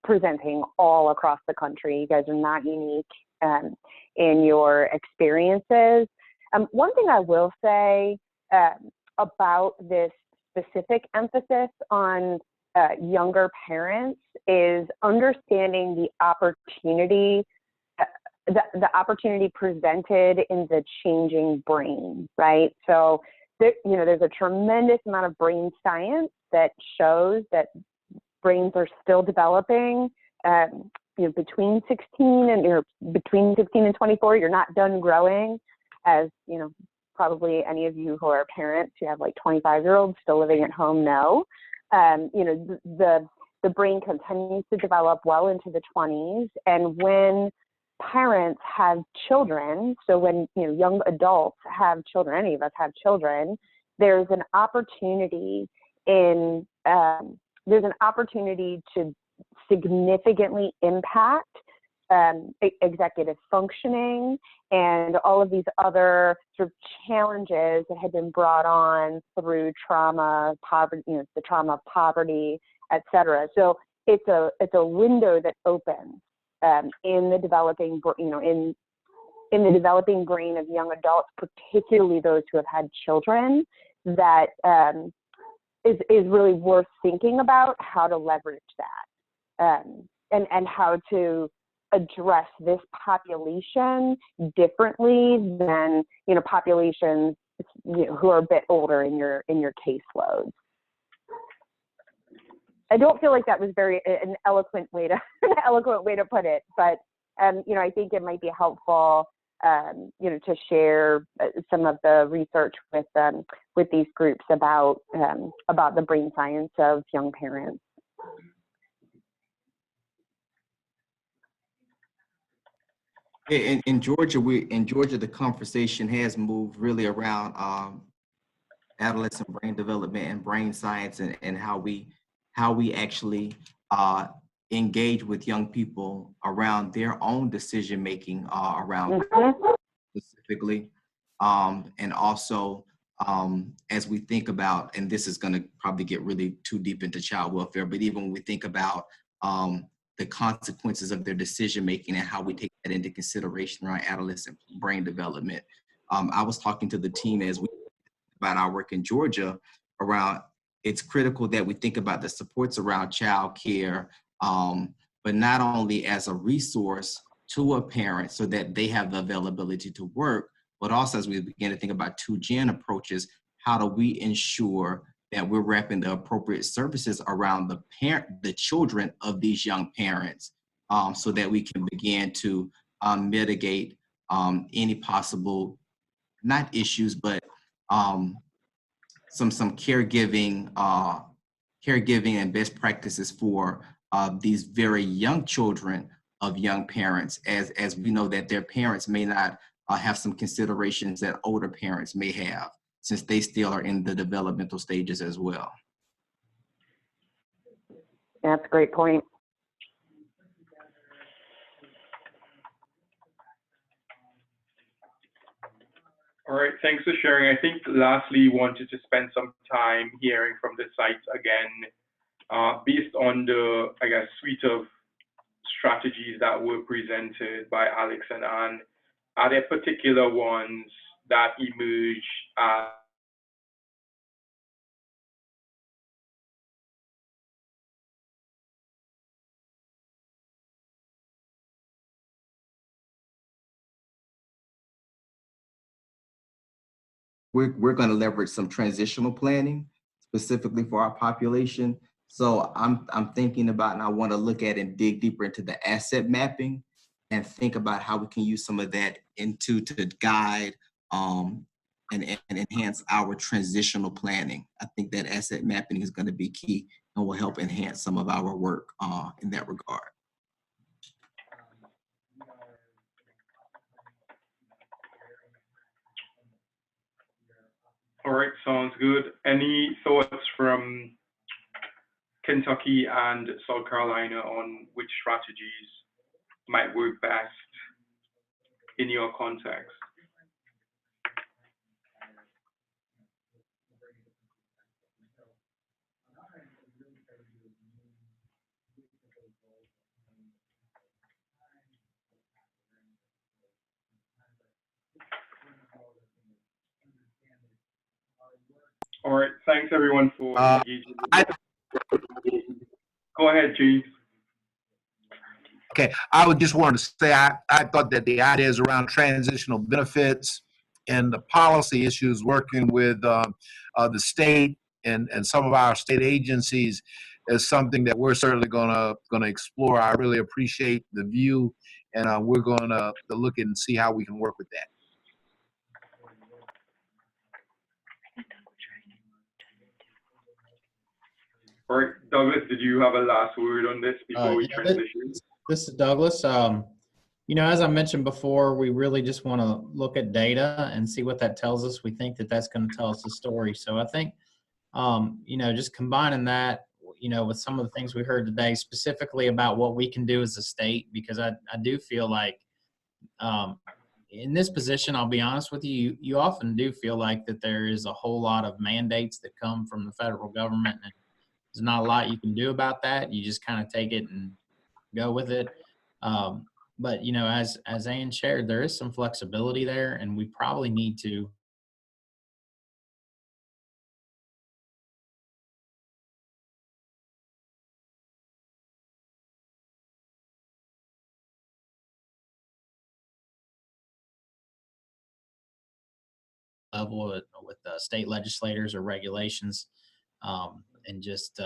presenting all across the country. You guys are not unique in your experiences. One thing I will say about this specific emphasis on younger parents is understanding the opportunity presented in the changing brain, right? So, you know, there's a tremendous amount of brain science that shows that brains are still developing. You know, between 16 and 24, you're not done growing, as you know, probably any of you who are parents who have like 25-year-olds still living at home know. You know, the brain continues to develop well into the 20s, and when parents have children, so when, you know, young adults have children, any of us have children, there's an opportunity to significantly impact executive functioning and all of these other sort of challenges that had been brought on through trauma, poverty, you know, the trauma of poverty, et cetera. So it's a window that opens in the developing, you know, in the developing brain of young adults, particularly those who have had children, that is really worth thinking about how to leverage that, and how to address this population differently than, you know, populations, you know, who are a bit older in your caseloads. I don't feel like that was an eloquent way to put it, but you know, I think it might be helpful, you know, to share some of the research with these groups about the brain science of young parents. In Georgia, the conversation has moved really around adolescent brain development and brain science, and how we actually engage with young people around their own decision making around specifically, and also as we think about, and this is going to probably get really too deep into child welfare, but even when we think about the consequences of their decision making and how we take that into consideration around adolescent brain development. I was talking to the team as we about our work in Georgia around, it's critical that we think about the supports around child care, but not only as a resource to a parent so that they have the availability to work, but also as we begin to think about 2-gen approaches, how do we ensure that we're wrapping the appropriate services around the children of these young parents, so that we can begin to mitigate any possible, not issues, but some caregiving and best practices for these very young children of young parents, as we know that their parents may not have some considerations that older parents may have, since they still are in the developmental stages as well. That's a great point. All right, thanks for sharing. I think lastly, wanted to spend some time hearing from the sites again, based on the, I guess, suite of strategies that were presented by Alex and Anne. Are there particular ones that emerge as We're going to leverage some transitional planning specifically for our population. So I'm thinking about, and I want to look at and dig deeper into the asset mapping and think about how we can use some of that to guide and enhance our transitional planning. I think that asset mapping is going to be key and will help enhance some of our work in that regard. All right, sounds good. Any thoughts from Kentucky and South Carolina on which strategies might work best in your context? All right, thanks everyone for engaging. Go ahead, James. Okay, I would just want to say I thought that the ideas around transitional benefits and the policy issues working with the state and some of our state agencies is something that we're certainly gonna explore. I really appreciate the view, and we're gonna look and see how we can work with that. All right, Douglas, did you have a last word on this before we transition? This is Douglas. You know, as I mentioned before, we really just want to look at data and see what that tells us. We think that that's going to tell us the story. So I think, you know, just combining that, you know, with some of the things we heard today, specifically about what we can do as a state, because I do feel like in this position, I'll be honest with you, you often do feel like that there is a whole lot of mandates that come from the federal government, and there's not a lot you can do about that. You just kind of take it and go with it. But, you know, as Ann shared, there is some flexibility there, and we probably need to level with state legislators or regulations, and just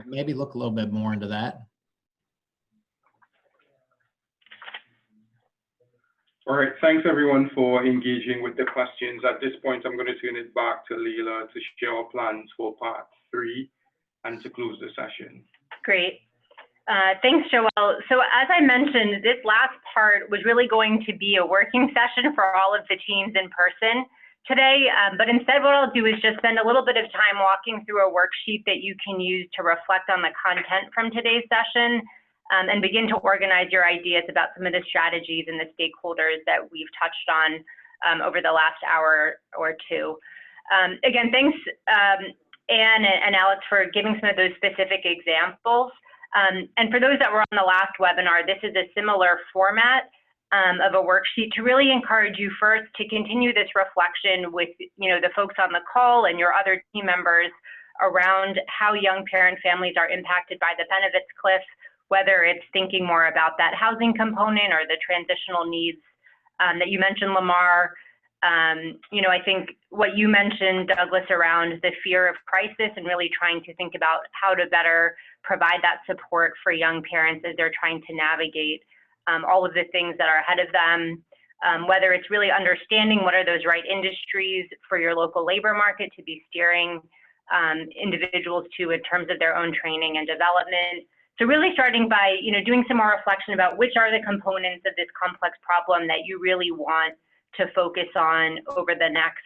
maybe look a little bit more into that. All right, thanks everyone for engaging with the questions. At this point, I'm going to turn it back to Leila to share our plans for part 3 and to close the session. Great. Thanks, Joelle. So as I mentioned, this last part was really going to be a working session for all of the teams in person today, but instead what I'll do is just spend a little bit of time walking through a worksheet that you can use to reflect on the content from today's session, and begin to organize your ideas about some of the strategies and the stakeholders that we've touched on over the last hour or two. Again, thanks Anne and Alex for giving some of those specific examples. And for those that were on the last webinar, this is a similar format of a worksheet to really encourage you first to continue this reflection with the folks on the call and your other team members around how young parent families are impacted by the benefits cliff, whether it's thinking more about that housing component or the transitional needs that you mentioned, Lamar. I think what you mentioned, Douglas, around the fear of crisis and really trying to think about how to better provide that support for young parents as they're trying to navigate all of the things that are ahead of them, whether it's really understanding what are those right industries for your local labor market to be steering individuals to in terms of their own training and development. So really starting by, doing some more reflection about which are the components of this complex problem that you really want to focus on over the next,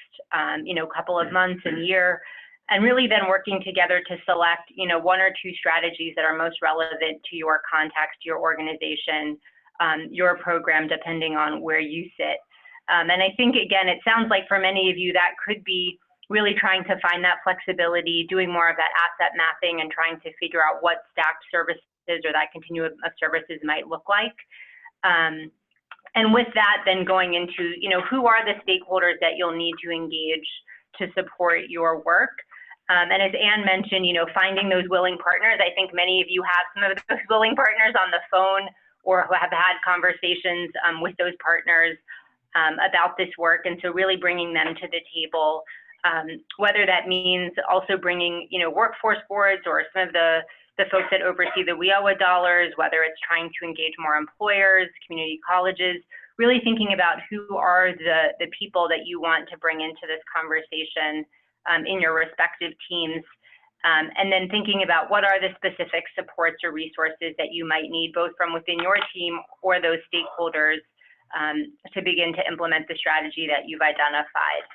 couple of months and year, and really then working together to select, 1 or 2 strategies that are most relevant to your context, your organization, your program, depending on where you sit. And I think, again, it sounds like for many of you that could be really trying to find that flexibility, doing more of that asset mapping and trying to figure out what stacked services or that continuum of services might look like. And with that, then going into, who are the stakeholders that you'll need to engage to support your work. And as Anne mentioned, finding those willing partners. I think many of you have some of those willing partners on the phone or who have had conversations with those partners about this work. And so really bringing them to the table, whether that means also bringing, workforce boards or some of the folks that oversee the WIOA dollars, whether it's trying to engage more employers, community colleges, really thinking about who are the people that you want to bring into this conversation in your respective teams. And then thinking about what are the specific supports or resources that you might need, both from within your team or those stakeholders to begin to implement the strategy that you've identified.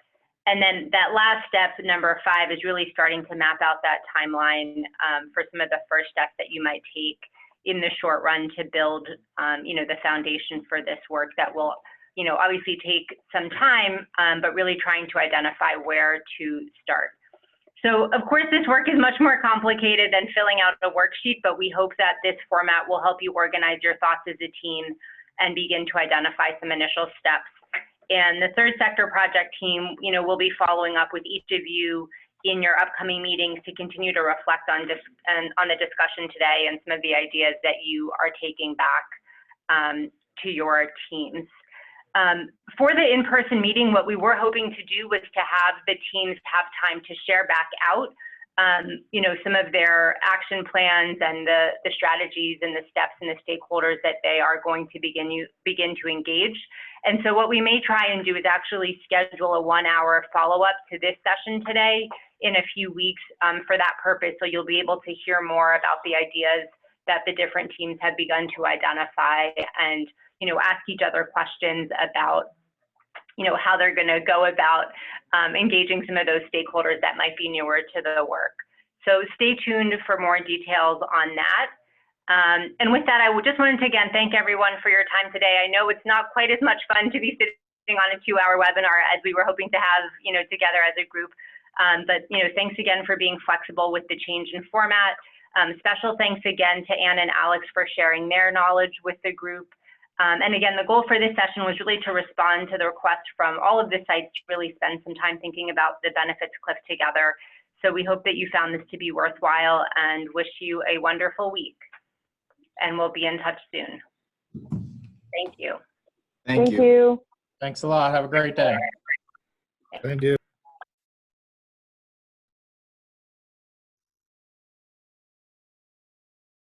And then that last step, number 5, is really starting to map out that timeline for some of the first steps that you might take in the short run to build, the foundation for this work that will, obviously take some time, but really trying to identify where to start. So of course, this work is much more complicated than filling out a worksheet, but we hope that this format will help you organize your thoughts as a team and begin to identify some initial steps. And the third sector project team, will be following up with each of you in your upcoming meetings to continue to reflect on the discussion today and some of the ideas that you are taking back to your teams. For the in-person meeting, what we were hoping to do was to have the teams have time to share back out, some of their action plans and the strategies and the steps and the stakeholders that they are going to begin to engage. And so what we may try and do is actually schedule a 1-hour follow-up to this session today in a few weeks for that purpose. So you'll be able to hear more about the ideas that the different teams have begun to identify and, ask each other questions about, how they're going to go about engaging some of those stakeholders that might be newer to the work. So stay tuned for more details on that. And with that, I just wanted to again thank everyone for your time today. I know it's not quite as much fun to be sitting on a 2-hour webinar as we were hoping to have, together as a group. But thanks again for being flexible with the change in format. Special thanks again to Anne and Alex for sharing their knowledge with the group. And again, the goal for this session was really to respond to the request from all of the sites to really spend some time thinking about the benefits cliff together. So we hope that you found this to be worthwhile and wish you a wonderful week. And we'll be in touch soon. Thank you. Thank you. Thanks a lot. Have a great day. Thank you.